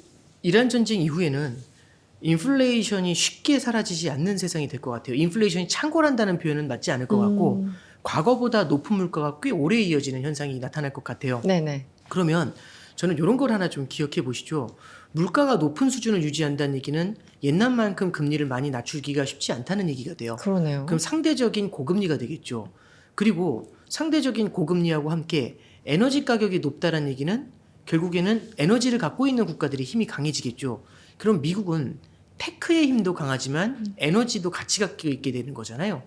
이란 전쟁 이후에는 인플레이션이 쉽게 사라지지 않는 세상이 될 것 같아요. 인플레이션이 창궐한다는 표현은 맞지 않을 것 같고 과거보다 높은 물가가 꽤 오래 이어지는 현상이 나타날 것 같아요. 네네. 그러면 저는 이런 걸 하나 좀 기억해 보시죠. 물가가 높은 수준을 유지한다는 얘기는 옛날만큼 금리를 많이 낮추기가 쉽지 않다는 얘기가 돼요. 그러네요. 그럼 상대적인 고금리가 되겠죠. 그리고 상대적인 고금리하고 함께 에너지 가격이 높다는 얘기는 결국에는 에너지를 갖고 있는 국가들이 힘이 강해지겠죠. 그럼 미국은 테크의 힘도 강하지만 에너지도 같이 갖고 있게 되는 거잖아요.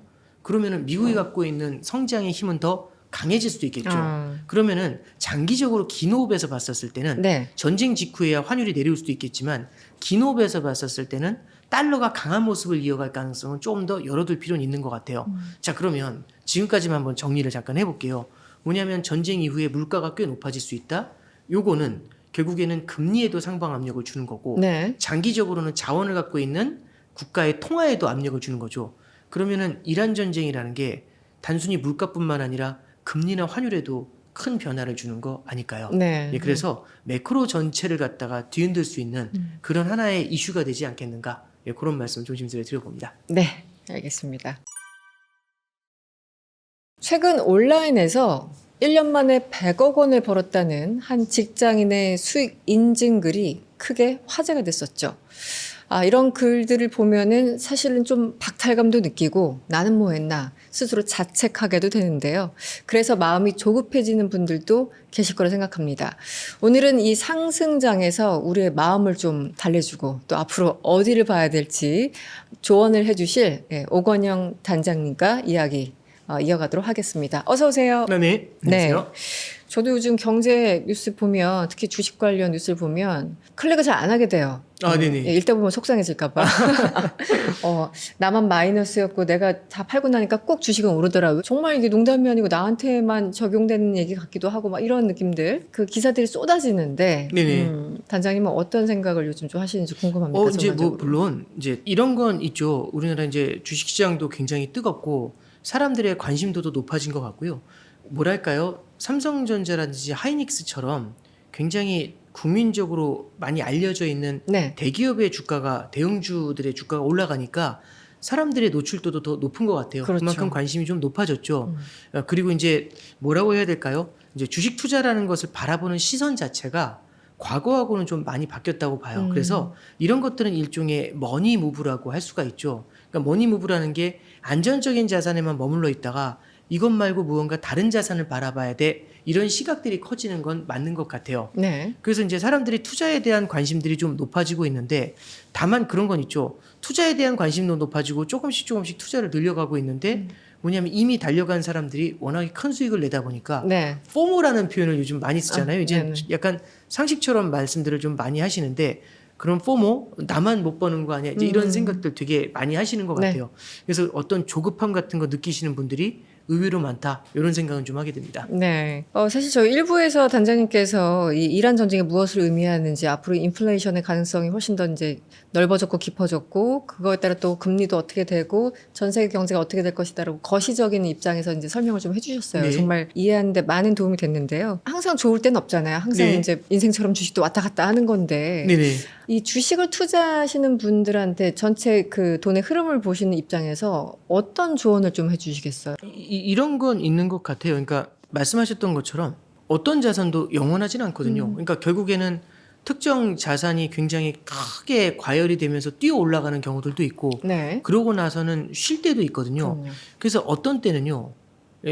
그러면은 미국이 갖고 있는 성장의 힘은 더 강해질 수도 있겠죠. 아, 그러면은 장기적으로 긴 호흡에서 봤었을 때는 네. 전쟁 직후에야 환율이 내려올 수도 있겠지만 긴 호흡에서 봤었을 때는 달러가 강한 모습을 이어갈 가능성은 좀 더 열어둘 필요는 있는 것 같아요. 자, 그러면 지금까지만 한번 정리를 잠깐 해볼게요. 뭐냐면 전쟁 이후에 물가가 꽤 높아질 수 있다. 요거는 결국에는 금리에도 상방 압력을 주는 거고 네. 장기적으로는 자원을 갖고 있는 국가의 통화에도 압력을 주는 거죠. 그러면은 이란 전쟁이라는 게 단순히 물가뿐만 아니라 금리나 환율에도 큰 변화를 주는 거 아닐까요? 네. 예, 그래서 매크로 전체를 갖다가 뒤흔들 수 있는 그런 하나의 이슈가 되지 않겠는가? 예, 그런 말씀 조심스레 드려봅니다. 네, 알겠습니다. 최근 온라인에서 1년 만에 100억 원을 벌었다는 한 직장인의 수익 인증 글이 크게 화제가 됐었죠. 아, 이런 글들을 보면은 사실은 좀 박탈감도 느끼고 나는 뭐 했나 스스로 자책하게도 되는데요. 그래서 마음이 조급해지는 분들도 계실 거라 생각합니다. 오늘은 이 상승장에서 우리의 마음을 좀 달래주고 또 앞으로 어디를 봐야 될지 조언을 해주실 오건영 단장님과 이야기 이어가도록 하겠습니다. 어서 오세요. 네, 안녕하세요. 저도 요즘 경제 뉴스 보면 특히 주식 관련 뉴스를 보면 클릭을 잘 안 하게 돼요. 아, 네네. 읽다 보면 속상해질까봐. 나만 마이너스였고 내가 다 팔고 나니까 꼭 주식은 오르더라고요. 정말 이게 농담이 아니고 나한테만 적용되는 얘기 같기도 하고 막 이런 느낌들. 그 기사들이 쏟아지는데 네네. 단장님은 어떤 생각을 요즘 좀 하시는지 궁금합니다. 이제 뭐 전반적으로. 물론 이제 이런 건 있죠. 우리나라 이제 주식시장도 굉장히 뜨겁고 사람들의 관심도도 높아진 것 같고요. 뭐랄까요? 삼성전자라든지 하이닉스처럼 굉장히 국민적으로 많이 알려져 있는 네. 대기업의 주가가 대형주들의 주가가 올라가니까 사람들의 노출도도 더 높은 것 같아요. 그렇죠. 그만큼 관심이 좀 높아졌죠. 그리고 이제 뭐라고 해야 될까요? 이제 주식 투자라는 것을 바라보는 시선 자체가 과거하고는 좀 많이 바뀌었다고 봐요. 그래서 이런 것들은 일종의 머니 무브라고 할 수가 있죠. 그러니까 머니 무브라는 게 안전적인 자산에만 머물러 있다가 이것 말고 무언가 다른 자산을 바라봐야 돼. 이런 시각들이 커지는 건 맞는 것 같아요. 네. 그래서 이제 사람들이 투자에 대한 관심들이 좀 높아지고 있는데 다만 그런 건 있죠. 투자에 대한 관심도 높아지고 조금씩 투자를 늘려가고 있는데 뭐냐면 이미 달려간 사람들이 워낙에 큰 수익을 내다 보니까 네. 포모라는 표현을 요즘 많이 쓰잖아요. 이제 네네. 약간 상식처럼 말씀들을 좀 많이 하시는데 그런 포모 나만 못 버는 거 아니야 이제 이런 생각들 되게 많이 하시는 것 네. 같아요. 그래서 어떤 조급함 같은 거 느끼시는 분들이 의외로 많다 이런 생각은 좀 하게 됩니다. 네. 사실 저희 일부에서 단장님께서 이 이란 전쟁이 무엇을 의미하는지 앞으로 인플레이션의 가능성이 훨씬 더 이제 넓어졌고 깊어졌고 그거에 따라 또 금리도 어떻게 되고 전 세계 경제가 어떻게 될 것이다라고 거시적인 입장에서 이제 설명을 좀 해주셨어요. 네. 정말 이해하는데 많은 도움이 됐는데요. 항상 좋을 때는 없잖아요. 항상 네. 이제 인생처럼 주식도 왔다 갔다 하는 건데 네네. 이 주식을 투자하시는 분들한테 전체 그 돈의 흐름을 보시는 입장에서 어떤 조언을 좀 해주시겠어요? 이런 건 있는 것 같아요. 그러니까 말씀하셨던 것처럼 어떤 자산도 영원하진 않거든요. 그러니까 결국에는 특정 자산이 굉장히 크게 과열이 되면서 뛰어 올라가는 경우들도 있고 네. 그러고 나서는 쉴 때도 있거든요. 그럼요. 그래서 어떤 때는요.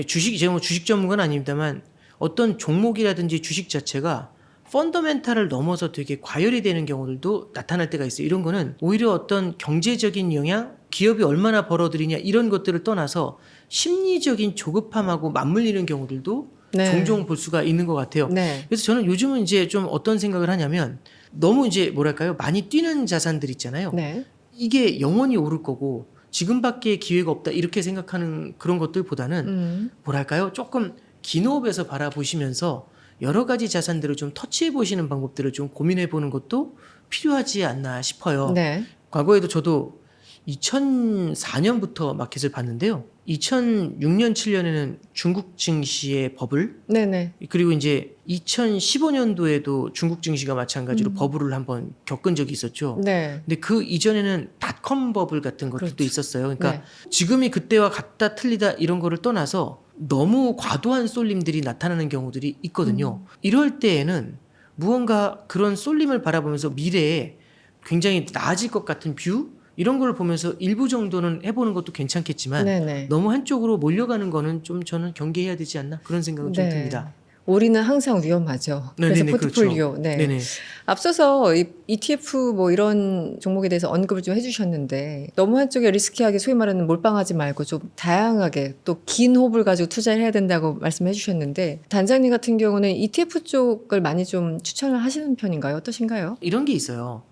제가 뭐 주식 전문가는 아닙니다만 어떤 종목이라든지 주식 자체가 펀더멘탈을 넘어서 되게 과열이 되는 경우들도 나타날 때가 있어요. 이런 거는 오히려 어떤 경제적인 영향, 기업이 얼마나 벌어들이냐 이런 것들을 떠나서 심리적인 조급함하고 맞물리는 경우들도 네. 종종 볼 수가 있는 것 같아요. 네. 그래서 저는 요즘은 이제 좀 어떤 생각을 하냐면 너무 이제 뭐랄까요 많이 뛰는 자산들 있잖아요. 네. 이게 영원히 오를 거고 지금밖에 기회가 없다 이렇게 생각하는 그런 것들보다는 뭐랄까요 조금 긴 호흡에서 바라보시면서 여러 가지 자산들을 좀 터치해 보시는 방법들을 좀 고민해 보는 것도 필요하지 않나 싶어요. 네. 과거에도 저도 2004년부터 마켓을 봤는데요. 2006년, 7년에는 중국 증시의 버블, 네네. 그리고 이제 2015년도에도 중국 증시가 마찬가지로 버블을 한번 겪은 적이 있었죠. 네. 근데 그 이전에는 닷컴 버블 같은 것들도 그렇죠. 있었어요. 그러니까 네. 지금이 그때와 같다 틀리다 이런 거를 떠나서 너무 과도한 쏠림들이 나타나는 경우들이 있거든요. 이럴 때에는 무언가 그런 쏠림을 바라보면서 미래에 굉장히 나아질 것 같은 뷰 이런 걸 보면서 일부 정도는 해보는 것도 괜찮겠지만 네네. 너무 한쪽으로 몰려가는 거는 좀 저는 경계해야 되지 않나 그런 생각은 좀 듭니다. 올인은 항상 위험하죠. 그래서 네네네, 포트폴리오. 그렇죠. 네. 네네. 앞서서 이 ETF 뭐 이런 종목에 대해서 언급을 좀 해주셨는데 너무 한쪽에 리스키하게 소위 말하는 몰빵하지 말고 좀 다양하게 또 긴 호흡을 가지고 투자를 해야 된다고 말씀해 주셨는데 단장님 같은 경우는 ETF 쪽을 많이 좀 추천을 하시는 편인가요? 어떠신가요? 이런 게 있어요.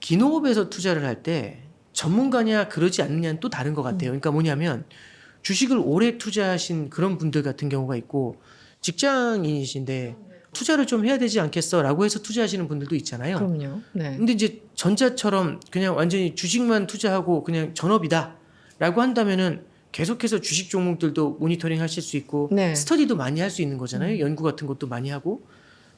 기농업에서 투자를 할 때 전문가냐 그러지 않느냐는 또 다른 것 같아요. 그러니까 뭐냐면 주식을 오래 투자하신 그런 분들 같은 경우가 있고 직장인이신데 투자를 좀 해야 되지 않겠어 라고 해서 투자하시는 분들도 있잖아요. 그럼요. 네. 근데 이제 전자처럼 그냥 완전히 주식만 투자하고 그냥 전업이다 라고 한다면은 계속해서 주식 종목들도 모니터링 하실 수 있고 네. 스터디도 많이 할 수 있는 거잖아요. 연구 같은 것도 많이 하고.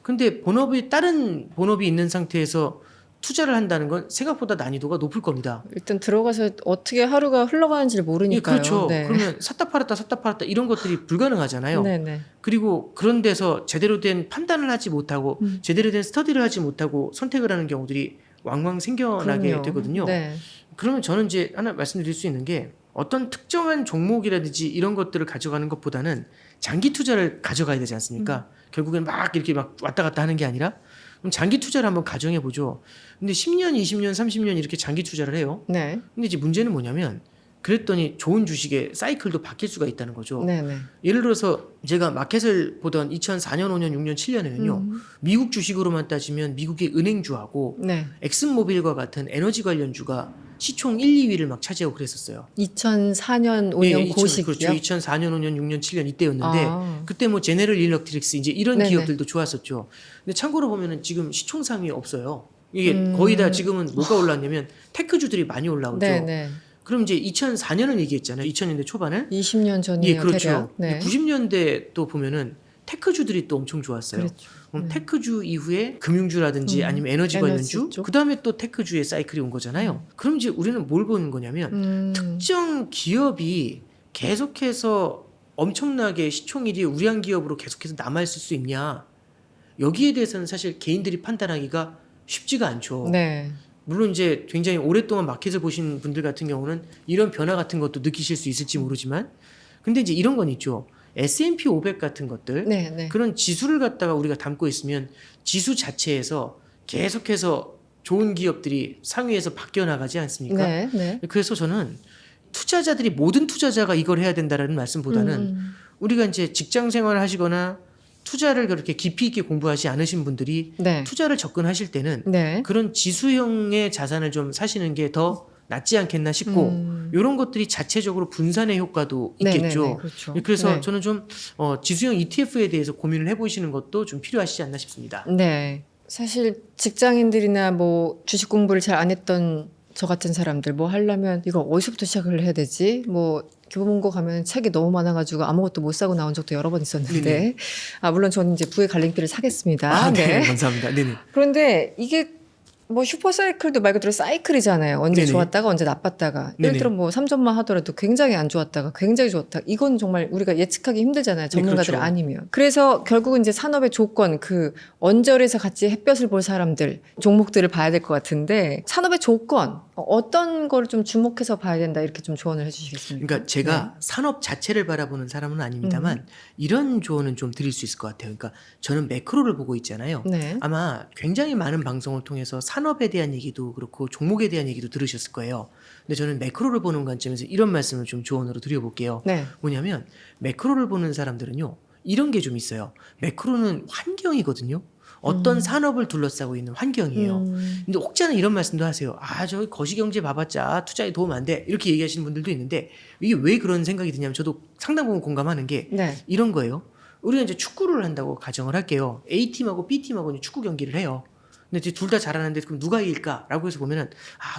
근데 본업이 다른 본업이 있는 상태에서 투자를 한다는 건 생각보다 난이도가 높을 겁니다. 일단 들어가서 어떻게 하루가 흘러가는지를 예, 모르니까요. 그렇죠. 네. 그러면 샀다 팔았다 이런 것들이 불가능하잖아요. 네네. 그리고 그런 데서 제대로 된 판단을 하지 못하고 제대로 된 스터디를 하지 못하고 선택을 하는 경우들이 왕왕 생겨나게 그럼요. 되거든요. 네. 그러면 저는 이제 하나 말씀드릴 수 있는 게 어떤 특정한 종목이라든지 이런 것들을 가져가는 것보다는 장기 투자를 가져가야 되지 않습니까? 결국엔 막 이렇게 막 왔다 갔다 하는 게 아니라 그럼 장기 투자를 한번 가정해 보죠. 근데 10년, 20년, 30년 이렇게 장기 투자를 해요. 네. 근데 이제 문제는 뭐냐면 그랬더니 좋은 주식의 사이클도 바뀔 수가 있다는 거죠. 네네. 예를 들어서 제가 마켓을 보던 2004년, 5년, 6년, 7년에는요. 미국 주식으로만 따지면 미국의 은행주하고 네. 엑슨모빌과 같은 에너지 관련주가 시총 1, 2위를 막 차지하고 그랬었어요. 2004년, 5년 그 시기요? 그렇죠. 2004년, 5년, 6년, 7년 이때였는데 아. 그때 뭐 제네럴 일렉트릭스 이제 이런 네네. 기업들도 좋았었죠. 근데 참고로 보면은 지금 시총 상위 없어요. 이게 거의 다 지금은 뭐가 올랐냐면 테크주들이 많이 올라오죠. 네네. 그럼 이제 2004년을 얘기했잖아요. 2000년대 초반을. 20년 전이에요. 예, 그렇죠. 대략. 네. 90년대 또 보면은 테크주들이 또 엄청 좋았어요. 그렇죠. 그럼 테크주 이후에 금융주라든지 아니면 에너지 에너지 관련주, 쪽. 그 다음에 또 테크주의 사이클이 온 거잖아요. 그럼 이제 우리는 뭘 보는 거냐면 특정 기업이 계속해서 엄청나게 시총일이 우량 기업으로 계속해서 남아있을 수 있냐. 여기에 대해서는 사실 개인들이 판단하기가 쉽지가 않죠. 네. 물론 이제 굉장히 오랫동안 마켓을 보신 분들 같은 경우는 이런 변화 같은 것도 느끼실 수 있을지 모르지만 근데 이제 이런 건 있죠. S&P 500 같은 것들 네, 네. 그런 지수를 갖다가 우리가 담고 있으면 지수 자체에서 계속해서 좋은 기업들이 상위에서 바뀌어 나가지 않습니까? 네, 네. 그래서 저는 투자자들이 모든 투자자가 이걸 해야 된다라는 말씀보다는 우리가 이제 직장 생활을 하시거나 투자를 그렇게 깊이 있게 공부하지 않으신 분들이 네. 투자를 접근하실 때는 네. 그런 지수형의 자산을 좀 사시는 게 더 낫지 않겠나 싶고 이런 것들이 자체적으로 분산의 효과도 네, 있겠죠. 네, 네, 그렇죠. 그래서 네. 저는 좀 지수형 ETF에 대해서 고민을 해보시는 것도 좀 필요하시지 않나 싶습니다. 네. 사실 직장인들이나 뭐 주식 공부를 잘 안 했던 저 같은 사람들 뭐 하려면 이거 어디서부터 시작을 해야 되지? 뭐 교보문고 가면 책이 너무 많아가지고 아무것도 못 사고 나온 적도 여러 번 있었는데 네네. 물론 저는 이제 부의 갈림길을 사겠습니다. 아, 네. 네. 감사합니다. 네네. 그런데 이게 뭐 슈퍼사이클도 말 그대로 사이클이잖아요. 언제 네네. 좋았다가 언제 나빴다가. 예를 네네. 들어 뭐 3점만 하더라도 굉장히 안 좋았다가 굉장히 좋았다. 이건 정말 우리가 예측하기 힘들잖아요. 전문가들이 그렇죠. 아니면. 그래서 결국은 이제 산업의 조건, 그 언저리에서 같이 햇볕을 볼 사람들, 종목들을 봐야 될 것 같은데 산업의 조건, 어떤 거를 좀 주목해서 봐야 된다 이렇게 좀 조언을 해주시겠습니까? 그러니까 제가 산업 자체를 바라보는 사람은 아닙니다만 이런 조언은 좀 드릴 수 있을 것 같아요. 그러니까 저는 매크로를 보고 있잖아요. 네. 아마 굉장히 많은 방송을 통해서 산업에 대한 얘기도 그렇고 종목에 대한 얘기도 들으셨을 거예요. 근데 저는 매크로를 보는 관점에서 이런 말씀을 좀 조언으로 드려볼게요. 네. 뭐냐면 매크로를 보는 사람들은요. 이런 게 좀 있어요. 매크로는 환경이거든요. 어떤 산업을 둘러싸고 있는 환경이에요. 근데 혹자는 이런 말씀도 하세요. 아, 저 거시경제 봐봤자 투자에 도움 안 돼. 이렇게 얘기하시는 분들도 있는데 이게 왜 그런 생각이 드냐면 저도 상당 부분 공감하는 게 네. 이런 거예요. 우리가 이제 축구를 한다고 가정을 할게요. A팀하고 B팀하고 이제 축구 경기를 해요. 근데 이제 둘 다 잘하는데 그럼 누가 이길까라고 해서 보면은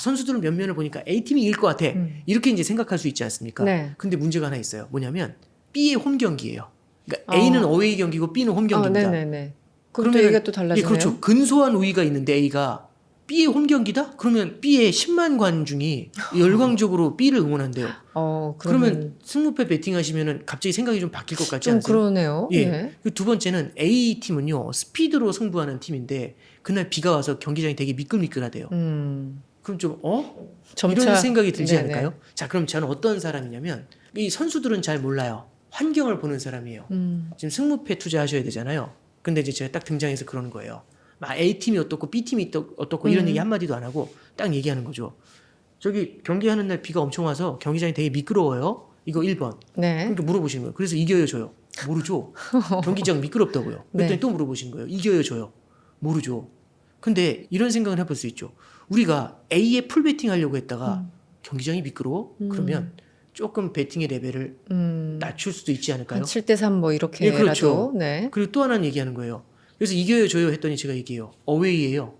선수들은 면면을 보니까 A팀이 이길 것 같아. 이렇게 이제 생각할 수 있지 않습니까? 네. 근데 문제가 하나 있어요. 뭐냐면 B의 홈 경기예요. 그러니까 A는 어웨이 경기고 B는 홈 경기입니다. 네네네. 그럼 또 그러면은- 얘기가 또 달라지네요. 예, 그렇죠. 근소한 우위가 있는데 A가 B의 홈 경기다? 그러면 B의 10만 관중이 열광적으로 B를 응원한대요. 그러면 승무패 베팅하시면은 갑자기 생각이 좀 바뀔 것 같지 좀 않으세요? 그러네요. 예. 네. 그리고 두 번째는 A 팀은요 스피드로 승부하는 팀인데 그날 비가 와서 경기장이 되게 미끌미끌하대요. 그럼 좀 점차 이런 생각이 들지 네네. 않을까요? 자, 그럼 저는 어떤 사람이냐면 이 선수들은 잘 몰라요. 환경을 보는 사람이에요. 지금 승무패 투자하셔야 되잖아요. 근데 이제 제가 딱 등장해서 그러는 거예요. 막 A팀이 어떻고 B팀이 어떻고 이런 얘기 한마디도 안 하고 딱 얘기하는 거죠. 저기 경기하는 날 비가 엄청 와서 경기장이 되게 미끄러워요. 이거 1번. 네. 그러니까 물어보시는 거예요. 그래서 이겨요, 져요? 모르죠. 경기장 미끄럽다고요. 그랬더니 네. 또 물어보신 거예요. 이겨요, 져요? 모르죠. 근데 이런 생각을 해볼 수 있죠. 우리가 A에 풀 베팅 하려고 했다가 경기장이 미끄러워? 그러면 조금 베팅의 레벨을 낮출 수도 있지 않을까요? 한 7대3 뭐 이렇게라도. 예, 그렇죠. 네. 그리고 또 하나는 얘기하는 거예요. 그래서 이겨요, 져요? 했더니 제가 얘기해요. 어웨이예요.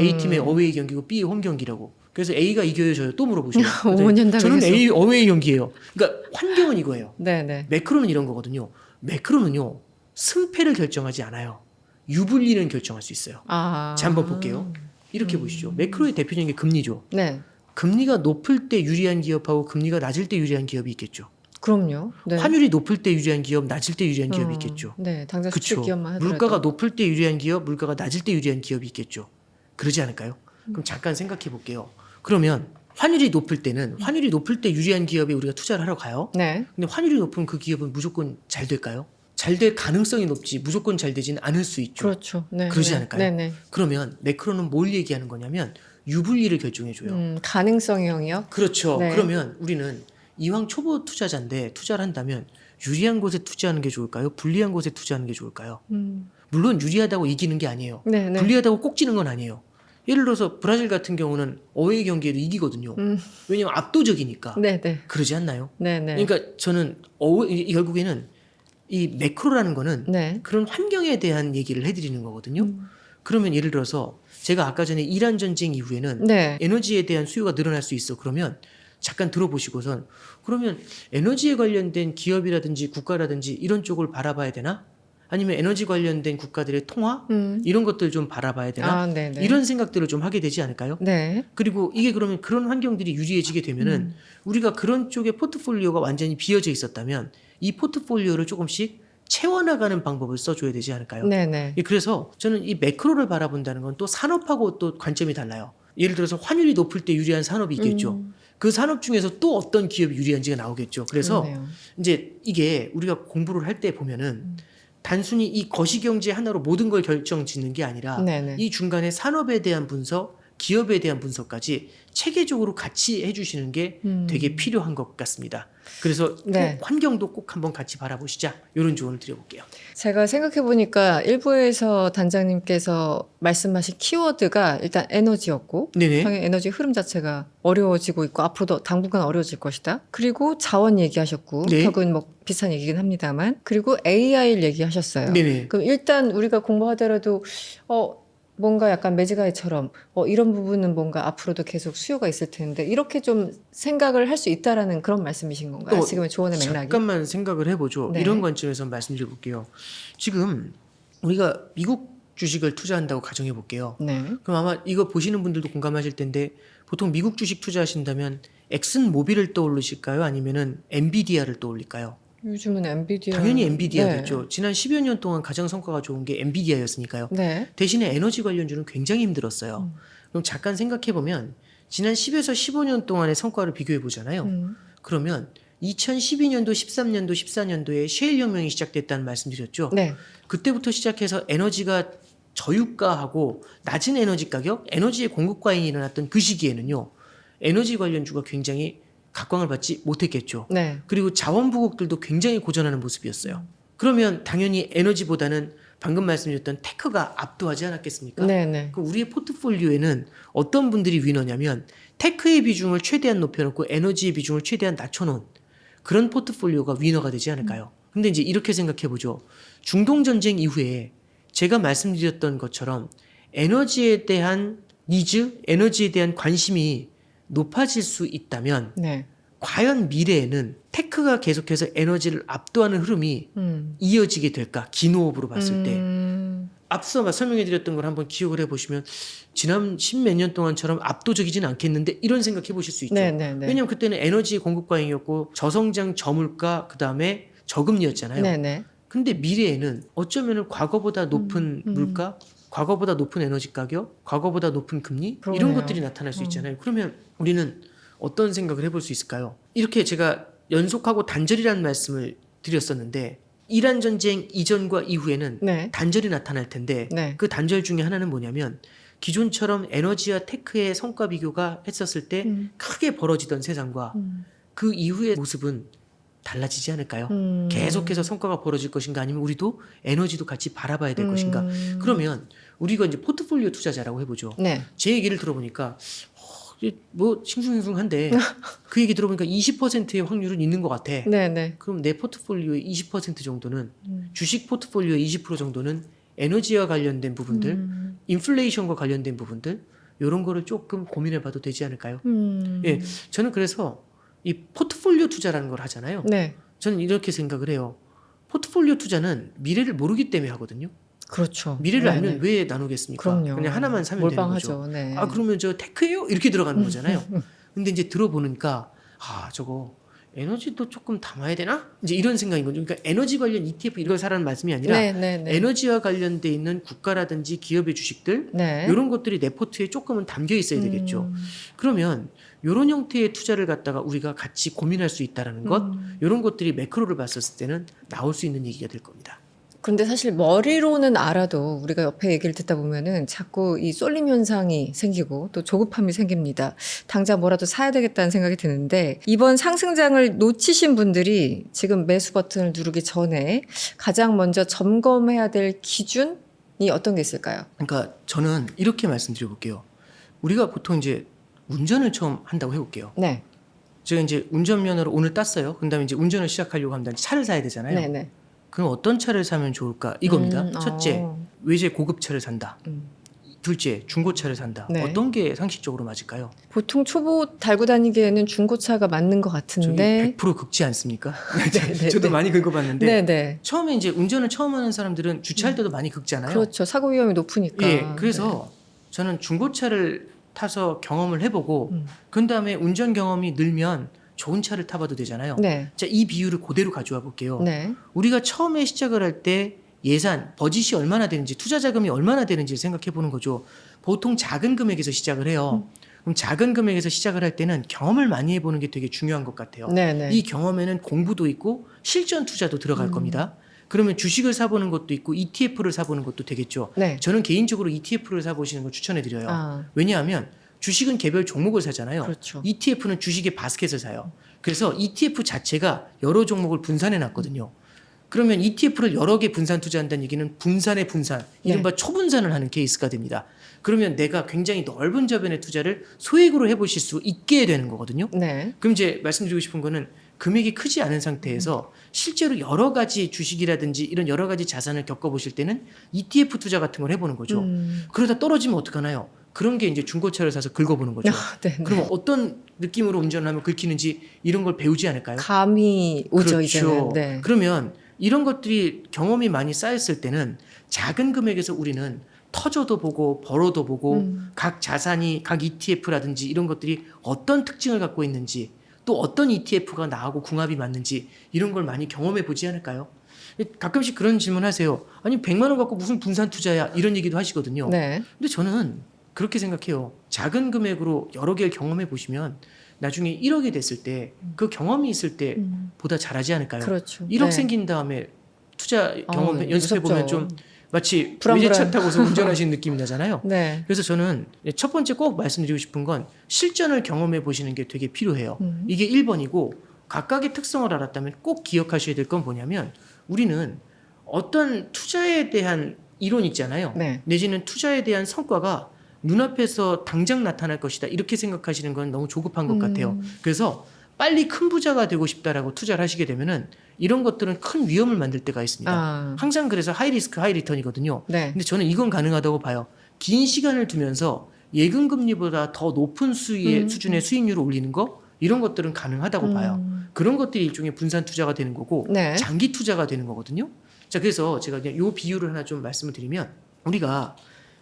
A팀의 어웨이 경기고 B의 홈 경기라고. 그래서 A가 이겨요, 져요? 또 물어보시면 5년 당했어. 저는 A 어웨이 경기예요. 그러니까 환경은 이거예요. 네네. 매크로는 이런 거거든요. 매크로는요, 승패를 결정하지 않아요. 유불리는 결정할 수 있어요. 아. 자, 한번 볼게요. 이렇게 보시죠. 매크로의 대표적인 게 금리죠. 네. 금리가 높을 때 유리한 기업하고 금리가 낮을 때 유리한 기업이 있겠죠. 그럼요. 네. 환율이 높을 때 유리한 기업, 낮을 때 유리한 기업이 있겠죠. 네. 당장 수출 그렇죠. 기업만 하더라도. 물가가 높을 때 유리한 기업, 물가가 낮을 때 유리한 기업이 있겠죠. 그러지 않을까요? 그럼 잠깐 생각해 볼게요. 그러면 환율이 높을 때는 환율이 높을 때 유리한 기업에 우리가 투자를 하러 가요. 네. 근데 환율이 높으면 그 기업은 무조건 잘 될까요? 잘 될 가능성이 높지 무조건 잘 되지는 않을 수 있죠. 그렇죠. 네. 그러지 네. 않을까요? 네네. 그러면 매크로는 뭘 얘기하는 거냐면 유불리를 결정해줘요. 가능성형이요? 그렇죠. 네. 그러면 우리는 이왕 초보 투자자인데 투자를 한다면 유리한 곳에 투자하는 게 좋을까요? 불리한 곳에 투자하는 게 좋을까요? 물론 유리하다고 이기는 게 아니에요. 네네. 불리하다고 꼭 지는 건 아니에요. 예를 들어서 브라질 같은 경우는 어웨이 경기에도 이기거든요. 왜냐하면 압도적이니까. 네네. 그러지 않나요? 네네. 그러니까 저는 결국에는 이 매크로라는 거는 네. 그런 환경에 대한 얘기를 해드리는 거거든요. 그러면 예를 들어서 제가 아까 전에 이란 전쟁 이후에는 네. 에너지에 대한 수요가 늘어날 수 있어. 그러면 잠깐 들어보시고선 그러면 에너지에 관련된 기업이라든지 국가라든지 이런 쪽을 바라봐야 되나? 아니면 에너지 관련된 국가들의 통화 이런 것들 좀 바라봐야 되나? 아, 네네. 이런 생각들을 좀 하게 되지 않을까요? 네. 그리고 이게 그러면 그런 환경들이 유리해지게 되면은 우리가 그런 쪽에 포트폴리오가 완전히 비어져 있었다면 이 포트폴리오를 조금씩 채워나가는 방법을 써줘야 되지 않을까요? 네네. 예, 그래서 저는 이 매크로를 바라본다는 건 또 산업하고 또 관점이 달라요. 예를 들어서 환율이 높을 때 유리한 산업이 있겠죠. 그 산업 중에서 또 어떤 기업이 유리한지가 나오겠죠. 그래서 그러네요. 이제 이게 우리가 공부를 할 때 보면은 단순히 이 거시경제 하나로 모든 걸 결정 짓는 게 아니라 네네. 이 중간에 산업에 대한 분석, 기업에 대한 분석까지 체계적으로 같이 해주시는 게 되게 필요한 것 같습니다. 그래서 네. 꼭 환경도 꼭 한번 같이 바라보시자. 이런 조언을 드려볼게요. 제가 생각해 보니까 일부에서 단장님께서 말씀하신 키워드가 일단 에너지였고, 네네. 당연히 에너지 흐름 자체가 어려워지고 있고 앞으로도 당분간 어려워질 것이다. 그리고 자원 얘기하셨고, 네. 결국은 뭐 비슷한 얘기긴 합니다만, 그리고 AI를 얘기하셨어요. 네네. 그럼 일단 우리가 공부하더라도 뭔가 약간 매직아이처럼 이런 부분은 뭔가 앞으로도 계속 수요가 있을 텐데 이렇게 좀 생각을 할 수 있다라는 그런 말씀이신 건가요? 지금의 조언의 맥락이? 잠깐만 생각을 해보죠. 네. 이런 관점에서 말씀드려볼게요. 지금 우리가 미국 주식을 투자한다고 가정해볼게요. 네. 그럼 아마 이거 보시는 분들도 공감하실 텐데 보통 미국 주식 투자하신다면 엑슨모빌을 떠올리실까요? 아니면은 엔비디아를 떠올릴까요? 요즘은 엔비디아. 당연히 엔비디아겠죠. 지난 10여 년 동안 가장 성과가 좋은 게 엔비디아였으니까요. 네. 대신에 에너지 관련주는 굉장히 힘들었어요. 그럼 잠깐 생각해보면 지난 10에서 15년 동안의 성과를 비교해 보잖아요. 그러면 2012년도, 13년도, 14년도에 셰일 혁명이 시작됐다는 말씀드렸죠. 네. 그때부터 시작해서 에너지가 저유가하고 낮은 에너지 가격, 에너지의 공급 과잉이 일어났던 그 시기에는요. 에너지 관련주가 굉장히 각광을 받지 못했겠죠. 네. 그리고 자원 부국들도 굉장히 고전하는 모습이었어요. 그러면 당연히 에너지보다는 방금 말씀드렸던 테크가 압도하지 않았겠습니까? 네, 네. 그 우리의 포트폴리오에는 어떤 분들이 위너냐면 테크의 비중을 최대한 높여놓고 에너지의 비중을 최대한 낮춰놓은 그런 포트폴리오가 위너가 되지 않을까요? 근데 이제 이렇게 생각해보죠. 중동 전쟁 이후에 제가 말씀드렸던 것처럼 에너지에 대한 니즈, 에너지에 대한 관심이 높아질 수 있다면 네. 과연 미래에는 테크가 계속해서 에너지를 압도하는 흐름이 이어지게 될까? 기노업으로 봤을 때. 앞서 설명해드렸던 걸 한번 기억을 해보시면 지난 10몇 년 동안처럼 압도적이진 않겠는데 이런 생각해 보실 수 있죠. 네, 네, 네. 왜냐하면 그때는 에너지 공급 과잉이었고 저성장 저물가 그다음에 저금리였잖아요. 네, 네. 근데 미래에는 어쩌면 과거보다 높은 물가, 과거보다 높은 에너지 가격, 과거보다 높은 금리 그러네요. 이런 것들이 나타날 수 있잖아요. 그러면 우리는 어떤 생각을 해볼 수 있을까요? 이렇게 제가 연속하고 단절이라는 말씀을 드렸었는데 이란 전쟁 이전과 이후에는 네. 단절이 나타날 텐데 네. 그 단절 중에 하나는 뭐냐면 기존처럼 에너지와 테크의 성과 비교가 했었을 때 크게 벌어지던 세상과 그 이후의 모습은 달라지지 않을까요? 계속해서 성과가 벌어질 것인가 아니면 우리도 에너지도 같이 바라봐야 될 것인가? 그러면 우리가 이제 포트폴리오 투자자라고 해보죠. 네. 제 얘기를 들어보니까 뭐 싱숭생숭한데 그 얘기 들어보니까 20%의 확률은 있는 것 같아. 네. 네. 그럼 내 포트폴리오의 20% 정도는 주식 포트폴리오의 20% 정도는 에너지와 관련된 부분들, 인플레이션과 관련된 부분들 이런 거를 조금 고민해봐도 되지 않을까요? 예, 저는 그래서 이 포트폴리오 투자라는 걸 하잖아요. 네. 저는 이렇게 생각을 해요. 포트폴리오 투자는 미래를 모르기 때문에 하거든요. 그렇죠. 미래를 네, 알면 네. 왜 나누겠습니까? 그럼요. 그냥 하나만 사면 되는 거죠. 몰빵하죠. 네. 아 그러면 저 테크예요? 이렇게 들어가는 거잖아요. 근데 이제 들어보니까 아 저거 에너지도 조금 담아야 되나? 이제 이런 생각인 거죠. 그러니까 에너지 관련 ETF 이걸 사라는 말씀이 아니라 네, 네, 네. 에너지와 관련돼 있는 국가라든지 기업의 주식들 네. 이런 것들이 내 포트에 조금은 담겨 있어야 되겠죠. 그러면 이런 형태의 투자를 갖다가 우리가 같이 고민할 수 있다라는 것, 이런 것들이 매크로를 봤었을 때는 나올 수 있는 얘기가 될 겁니다. 그런데 사실 머리로는 알아도 우리가 옆에 얘기를 듣다 보면은 자꾸 이 쏠림 현상이 생기고 또 조급함이 생깁니다. 당장 뭐라도 사야 되겠다는 생각이 드는데 이번 상승장을 놓치신 분들이 지금 매수 버튼을 누르기 전에 가장 먼저 점검해야 될 기준이 어떤 게 있을까요? 그러니까 저는 이렇게 말씀드려 볼게요. 우리가 보통 이제 운전을 처음 한다고 해볼게요. 네. 제가 이제 운전면허를 오늘 땄어요. 그다음에 이제 운전을 시작하려고 하면 차를 사야 되잖아요. 네, 네. 그럼 어떤 차를 사면 좋을까? 이겁니다. 첫째, 외제 고급차를 산다. 둘째, 중고차를 산다. 네. 어떤 게 상식적으로 맞을까요? 보통 초보 달고 다니기에는 중고차가 맞는 것 같은데. 저기 100% 긁지 않습니까? 네, 저도 네. 많이 긁어봤는데 네, 네. 처음에 이제 운전을 처음 하는 사람들은 주차할 때도 많이 긁잖아요. 그렇죠. 사고 위험이 높으니까. 예, 그래서 저는 중고차를 타서 경험을 해보고 그 다음에 운전 경험이 늘면 좋은 차를 타봐도 되잖아요. 네. 자, 이 비율을 그대로 가져와 볼게요. 네. 우리가 처음에 시작을 할 때 예산, 버짓이 얼마나 되는지, 투자 자금이 얼마나 되는지를 생각해 보는 거죠. 보통 작은 금액에서 시작을 해요. 그럼 작은 금액에서 시작을 할 때는 경험을 많이 해보는 게 되게 중요한 것 같아요. 네, 네. 이 경험에는 공부도 있고 실전 투자도 들어갈 겁니다. 그러면 주식을 사보는 것도 있고 ETF를 사보는 것도 되겠죠. 네. 저는 개인적으로 ETF를 사보시는 걸 추천해 드려요. 아, 왜냐하면 주식은 개별 종목을 사잖아요. 그렇죠. ETF는 주식의 바스켓을 사요. 그래서 ETF 자체가 여러 종목을 분산해 놨거든요. 그러면 ETF를 여러 개 분산 투자한다는 얘기는 분산의 분산, 이른바 초분산을 하는 케이스가 됩니다. 그러면 내가 굉장히 넓은 저변의 투자를 소액으로 해보실 수 있게 되는 거거든요. 네. 그럼 이제 말씀드리고 싶은 거는 금액이 크지 않은 상태에서 실제로 여러 가지 주식이라든지 이런 여러 가지 자산을 겪어보실 때는 ETF 투자 같은 걸 해보는 거죠. 그러다 떨어지면 어떡하나요? 그런 게 이제 중고차를 사서 긁어보는 거죠. 네, 네. 그러면 어떤 느낌으로 운전을 하면 긁히는지 이런 걸 배우지 않을까요? 감이 오죠, 그렇죠. 이제는. 네. 그러면 이런 것들이 경험이 많이 쌓였을 때는 작은 금액에서 우리는 터져도 보고 벌어도 보고 각 자산이 각 ETF라든지 이런 것들이 어떤 특징을 갖고 있는지 또 어떤 ETF가 나하고 궁합이 맞는지 이런 걸 많이 경험해 보지 않을까요? 가끔씩 그런 질문 하세요. 아니 100만 원 갖고 무슨 분산 투자야 이런 얘기도 하시거든요. 네. 근데 저는 그렇게 생각해요. 작은 금액으로 여러 개를 경험해 보시면 나중에 1억이 됐을 때 그 경험이 있을 때 보다 잘하지 않을까요? 그렇죠. 1억 네. 생긴 다음에 투자 경험 네, 연습해 보면 무섭죠. 좀 마치 불안불안. 외제차 타고서 운전하시는 느낌이 나잖아요. 네. 그래서 저는 첫 번째 꼭 말씀드리고 싶은 건 실전을 경험해 보시는 게 되게 필요해요. 이게 1번이고 각각의 특성을 알았다면 꼭 기억하셔야 될 건 뭐냐면 우리는 어떤 투자에 대한 이론 있잖아요. 네. 내지는 투자에 대한 성과가 눈앞에서 당장 나타날 것이다. 이렇게 생각하시는 건 너무 조급한 것 같아요. 그래서 빨리 큰 부자가 되고 싶다라고 투자를 하시게 되면은 이런 것들은 큰 위험을 만들 때가 있습니다. 아, 항상 그래서 하이 리스크 하이 리턴이거든요. 네. 근데 저는 이건 가능하다고 봐요. 긴 시간을 두면서 예금 금리보다 더 높은 수준의 수익률을 올리는 거 이런 것들은 가능하다고 봐요. 그런 것들이 일종의 분산 투자가 되는 거고 네. 장기 투자가 되는 거거든요. 자, 그래서 제가 그냥 요 비유를 하나 좀 말씀을 드리면 우리가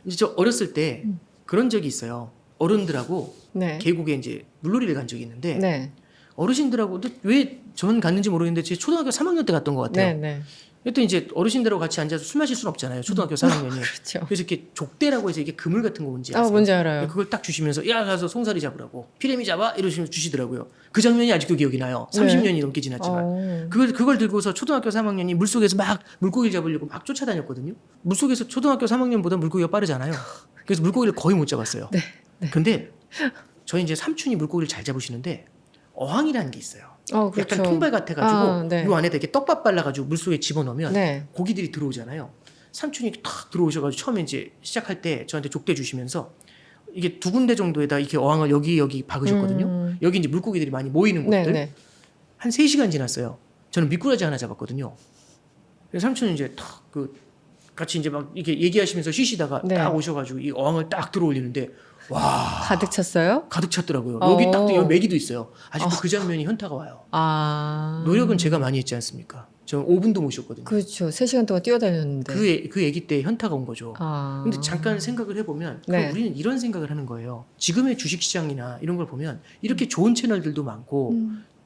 이제 저 어렸을 때 그런 적이 있어요. 어른들하고 네. 계곡에 이제 물놀이를 간 적이 있는데 네. 어르신들하고 왜 전 갔는지 모르겠는데 제 초등학교 3학년 때 갔던 것 같아요. 네. 네. 또 이제 어르신들하고 같이 앉아서 술 마실 수는 없잖아요. 초등학교 3학년이. 그렇죠. 그래서 이렇게 족대라고 해서 이게 그물 같은 거 뭔지 아, 아세요? 뭔지 알아요. 그걸 딱 주시면서 야 가서 송사리 잡으라고 피레미 잡아 이러시면 주시더라고요. 그 장면이 아직도 기억이 나요. 30년이 넘게 지났지만 그걸 들고서 초등학교 3학년이 물속에서 막 물고기를 잡으려고 막 쫓아다녔거든요. 물속에서 초등학교 3학년보다 물고기가 빠르잖아요. 그래서 물고기를 거의 못 잡았어요. 네. 근데 저희 이제 삼촌이 물고기를 잘 잡으시는데 어항이라는 게 있어요. 그렇죠. 약간 통발 같아가지고 네. 요 안에다 이렇게 떡밥 발라가지고 물속에 집어넣으면 네. 고기들이 들어오잖아요. 삼촌이 탁 들어오셔가지고 처음에 이제 시작할 때 저한테 족대 주시면서 이게 2군데 정도에다 이렇게 어항을 여기 박으셨거든요. 여기 이제 물고기들이 많이 모이는 네, 곳들. 네. 한 3시간 지났어요. 저는 미꾸라지 하나 잡았거든요. 그래서 삼촌이 이제 탁 같이 이제 막 이렇게 얘기하시면서 쉬시다가 네. 딱 오셔가지고 이 어항을 딱 들어올리는데 와 가득 찼어요? 가득 찼더라고요. 여기 딱 여기 메기도 있어요. 아직도 어. 그 장면이 현타가 와요. 아. 노력은 제가 많이 했지 않습니까? 저는 5분도 못 쉬었거든요. 그렇죠. 3시간 동안 뛰어다녔는데. 그 애기 때 현타가 온 거죠. 아. 근데 잠깐 생각을 해보면 네. 우리는 이런 생각을 하는 거예요. 지금의 주식시장이나 이런 걸 보면 이렇게 좋은 채널들도 많고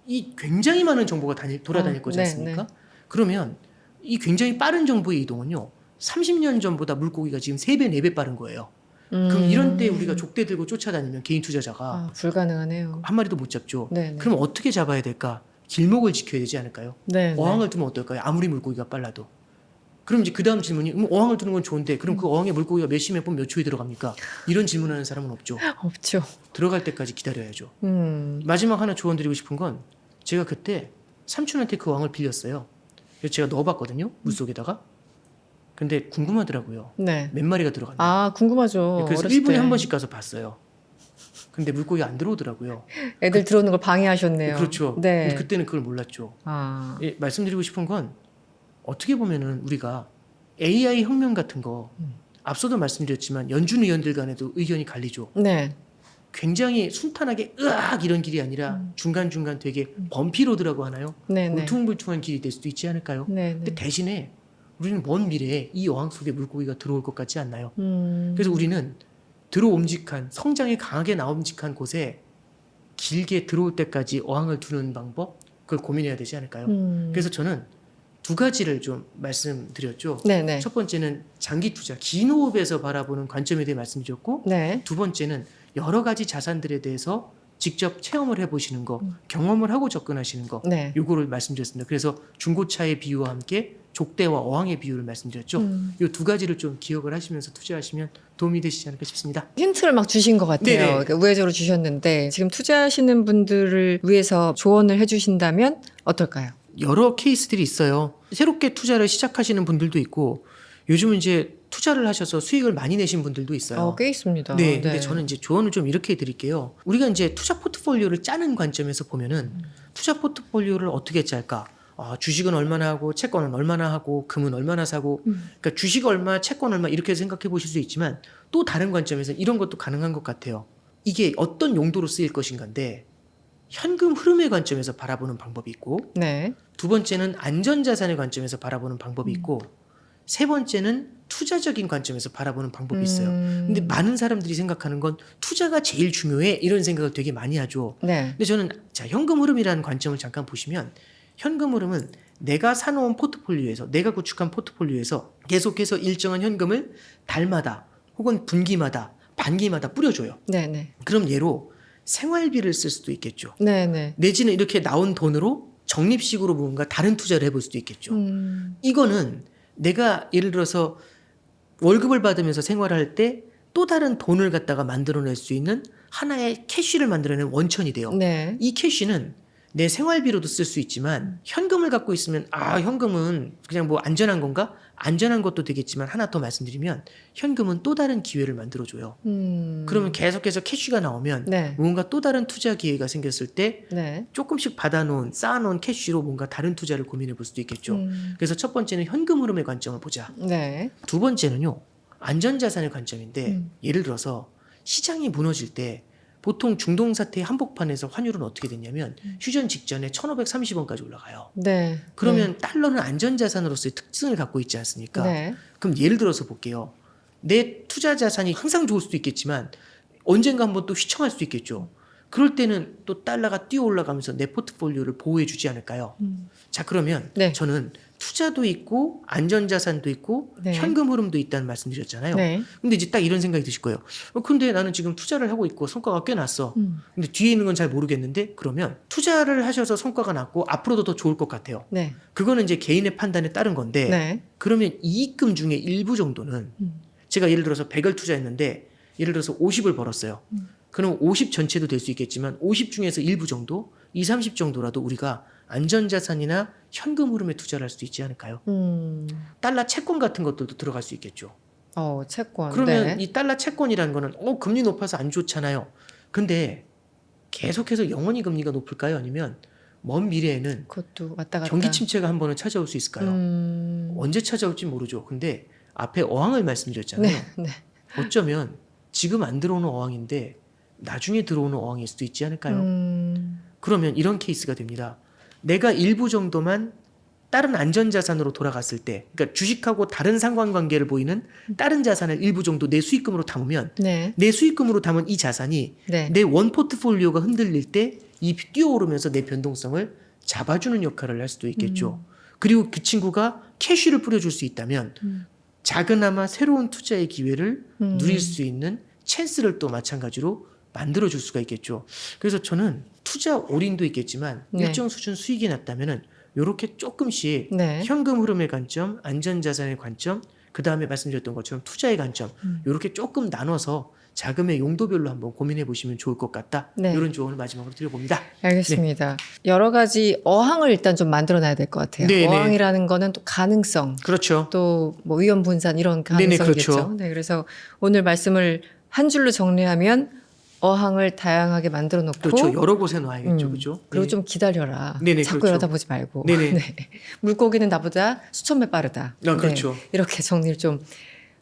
이 굉장히 많은 정보가 돌아다닐 거지 네, 않습니까? 네. 그러면 이 굉장히 빠른 정보의 이동은요. 30년 전보다 물고기가 지금 3배, 4배 빠른 거예요. 그럼 이런 때 우리가 족대 들고 쫓아다니면 개인 투자자가 불가능하네요. 한 마리도 못 잡죠. 네, 네. 그럼 어떻게 잡아야 될까? 길목을 지켜야 되지 않을까요? 네, 어항을 두면 어떨까요? 아무리 물고기가 빨라도. 그럼 이제 그 다음 질문이 어항을 두는 건 좋은데 그럼 그 어항에 물고기가 몇 분 몇 초에 들어갑니까? 이런 질문하는 사람은 없죠. 없죠. 들어갈 때까지 기다려야죠. 음. 마지막 하나 조언 드리고 싶은 건 제가 그때 삼촌한테 그 어항을 빌렸어요. 그래서 제가 넣어봤거든요. 물속에다가. 근데 궁금하더라고요. 네. 몇 마리가 들어갔나. 아, 궁금하죠. 그래서 어렸을 1분에 때. 한 번씩 가서 봤어요. 근데 물고기가 안 들어오더라고요. 애들 들어오는 걸 방해하셨네요. 그렇죠. 네. 근데 그때는 그걸 몰랐죠. 아. 예, 말씀드리고 싶은 건 어떻게 보면은 우리가 AI 혁명 같은 거 앞서도 말씀드렸지만 연준 의원들 간에도 의견이 갈리죠. 네. 굉장히 순탄하게 으악 이런 길이 아니라 중간중간 되게 범피로드라고 하나요? 네, 네. 울퉁불퉁한 길이 될 수도 있지 않을까요? 네, 근데 네. 대신에 우리는 먼 미래에 이 어항 속에 물고기가 들어올 것 같지 않나요? 음. 그래서 우리는 들어옴직한 성장이 강하게 나옴직한 곳에 길게 들어올 때까지 어항을 두는 방법 그걸 고민해야 되지 않을까요? 그래서 저는 2가지를 좀 말씀드렸죠. 네, 네. 첫 번째는 장기 투자, 긴 호흡에서 바라보는 관점에 대해 말씀드렸고 네. 2번째는 여러 가지 자산들에 대해서 직접 체험을 해보시는 거, 경험을 하고 접근하시는 거, 네. 요거를 말씀드렸습니다. 그래서 중고차의 비유와 함께 족대와 어항의 비유를 말씀드렸죠. 이 2가지를 좀 기억을 하시면서 투자하시면 도움이 되시지 않을까 싶습니다. 힌트를 막 주신 것 같아요. 네네. 그러니까 우회적으로 주셨는데 지금 투자하시는 분들을 위해서 조언을 해주신다면 어떨까요? 여러 케이스들이 있어요. 새롭게 투자를 시작하시는 분들도 있고 요즘은 이제 투자를 하셔서 수익을 많이 내신 분들도 있어요. 꽤 있습니다. 네, 근데 저는 이제 조언을 좀 이렇게 드릴게요. 우리가 이제 투자 포트폴리오를 짜는 관점에서 보면은 투자 포트폴리오를 어떻게 짤까? 주식은 얼마나 하고 채권은 얼마나 하고 금은 얼마나 사고 그러니까 주식 얼마 채권 얼마 이렇게 생각해 보실 수 있지만 또 다른 관점에서 이런 것도 가능한 것 같아요. 이게 어떤 용도로 쓰일 것인가인데 현금 흐름의 관점에서 바라보는 방법이 있고 네. 2번째는 안전자산의 관점에서 바라보는 방법이 있고 3번째는 투자적인 관점에서 바라보는 방법이 있어요. 근데 많은 사람들이 생각하는 건 투자가 제일 중요해 이런 생각을 되게 많이 하죠. 네. 근데 저는 자 현금 흐름이라는 관점을 잠깐 보시면 현금 흐름은 내가 사놓은 포트폴리오에서 내가 구축한 포트폴리오에서 계속해서 일정한 현금을 달마다 혹은 분기마다 반기마다 뿌려줘요. 네, 네. 그럼 예로 생활비를 쓸 수도 있겠죠. 네, 네. 내지는 이렇게 나온 돈으로 적립식으로 뭔가 다른 투자를 해볼 수도 있겠죠. 이거는 내가 예를 들어서 월급을 받으면서 생활할 때 또 다른 돈을 갖다가 만들어낼 수 있는 하나의 캐시를 만들어내는 원천이 돼요. 네. 이 캐시는 내 생활비로도 쓸 수 있지만 현금을 갖고 있으면 현금은 그냥 뭐 안전한 건가? 안전한 것도 되겠지만 하나 더 말씀드리면 현금은 또 다른 기회를 만들어줘요. 그러면 계속해서 캐시가 나오면 네. 뭔가 또 다른 투자 기회가 생겼을 때 네. 조금씩 받아놓은 쌓아놓은 캐시로 뭔가 다른 투자를 고민해 볼 수도 있겠죠. 그래서 첫 번째는 현금 흐름의 관점을 보자. 네. 2번째는요. 안전자산의 관점인데 예를 들어서 시장이 무너질 때 보통 중동사태의 한복판에서 환율은 어떻게 됐냐면 휴전 직전에 1530원까지 올라가요. 네. 그러면 달러는 안전자산으로서의 특징을 갖고 있지 않습니까? 네. 그럼 예를 들어서 볼게요. 내 투자 자산이 항상 좋을 수도 있겠지만 언젠가 한번 또 휘청할 수도 있겠죠. 그럴 때는 또 달러가 뛰어 올라가면서 내 포트폴리오를 보호해 주지 않을까요? 자, 그러면 네. 저는 투자도 있고 안전자산도 있고 네. 현금 흐름도 있다는 말씀드렸잖아요. 네. 근데 이제 딱 이런 생각이 드실 거예요. 근데 나는 지금 투자를 하고 있고 성과가 꽤 났어. 근데 뒤에 있는 건 잘 모르겠는데 그러면 투자를 하셔서 성과가 났고 앞으로도 더 좋을 것 같아요. 네. 그거는 이제 개인의 판단에 따른 건데 네. 그러면 이익금 중에 일부 정도는 제가 예를 들어서 100을 투자했는데 예를 들어서 50을 벌었어요. 그럼 50 전체도 될 수 있겠지만 50 중에서 일부 정도, 20, 30 정도라도 우리가 안전자산이나 현금 흐름에 투자를 할 수도 있지 않을까요? 달러 채권 같은 것들도 들어갈 수 있겠죠. 채권. 그러면 네. 이 달러 채권이라는 거는 금리 높아서 안 좋잖아요. 근데 계속해서 영원히 금리가 높을까요? 아니면 먼 미래에는 그것도 왔다 갔다. 경기 침체가 한 번은 찾아올 수 있을까요? 언제 찾아올지 모르죠. 근데 앞에 어항을 말씀드렸잖아요. 네. 네. 어쩌면 지금 안 들어오는 어항인데 나중에 들어오는 어항일 수도 있지 않을까요? 그러면 이런 케이스가 됩니다. 내가 일부 정도만 다른 안전자산으로 돌아갔을 때, 그러니까 주식하고 다른 상관관계를 보이는 다른 자산을 일부 정도 내 수익금으로 담으면 네. 내 수익금으로 담은 이 자산이 네. 내 원 포트폴리오가 흔들릴 때 이 뛰어오르면서 내 변동성을 잡아주는 역할을 할 수도 있겠죠. 그리고 그 친구가 캐쉬를 뿌려줄 수 있다면 작은아마 새로운 투자의 기회를 누릴 수 있는 찬스를 또 마찬가지로 만들어줄 수가 있겠죠. 그래서 저는 투자 올인도 있겠지만 네. 일정 수준 수익이 났다면은 이렇게 조금씩 네. 현금 흐름의 관점, 안전자산의 관점, 그 다음에 말씀드렸던 것처럼 투자의 관점 이렇게 조금 나눠서 자금의 용도별로 한번 고민해 보시면 좋을 것 같다. 네. 이런 조언을 마지막으로 드려봅니다. 알겠습니다. 여러 가지 어항을 일단 좀 만들어놔야 될 것 같아요. 네, 네. 어항이라는 거는 또 가능성, 그렇죠. 또 뭐 위험 분산 이런 네네, 가능성이겠죠. 그렇죠. 네, 그래서 오늘 말씀을 한 줄로 정리하면 어항을 다양하게 만들어 놓고 그렇죠. 여러 곳에 놔야겠죠. 그죠? 그리고 네. 좀 기다려라. 네네, 자꾸 그렇죠. 열어다보지 말고. 네네. 네. 물고기는 나보다 수천 배 빠르다. 그렇죠. 네, 이렇게 정리를 좀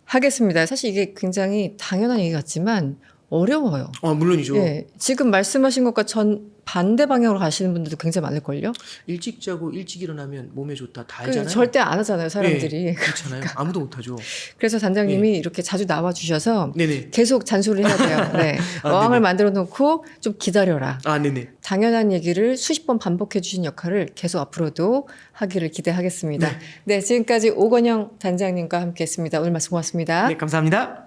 하겠습니다. 사실 이게 굉장히 당연한 얘기 같지만 어려워요. 물론이죠. 예, 지금 말씀하신 것과 전 반대 방향으로 가시는 분들도 굉장히 많을걸요? 일찍 자고 일찍 일어나면 몸에 좋다 다 그 알잖아요. 절대 안 하잖아요, 사람들이. 네, 그렇잖아요. 아무도 못하죠. 그래서 단장님이 이렇게 자주 나와 주셔서 네네. 계속 잔소리를 해야 돼요. 네. 어항을 네네. 만들어 놓고 좀 기다려라. 네네. 당연한 얘기를 수십 번 반복해 주신 역할을 계속 앞으로도 하기를 기대하겠습니다. 네, 지금까지 오건영 단장님과 함께했습니다. 오늘 말씀 고맙습니다. 네, 감사합니다.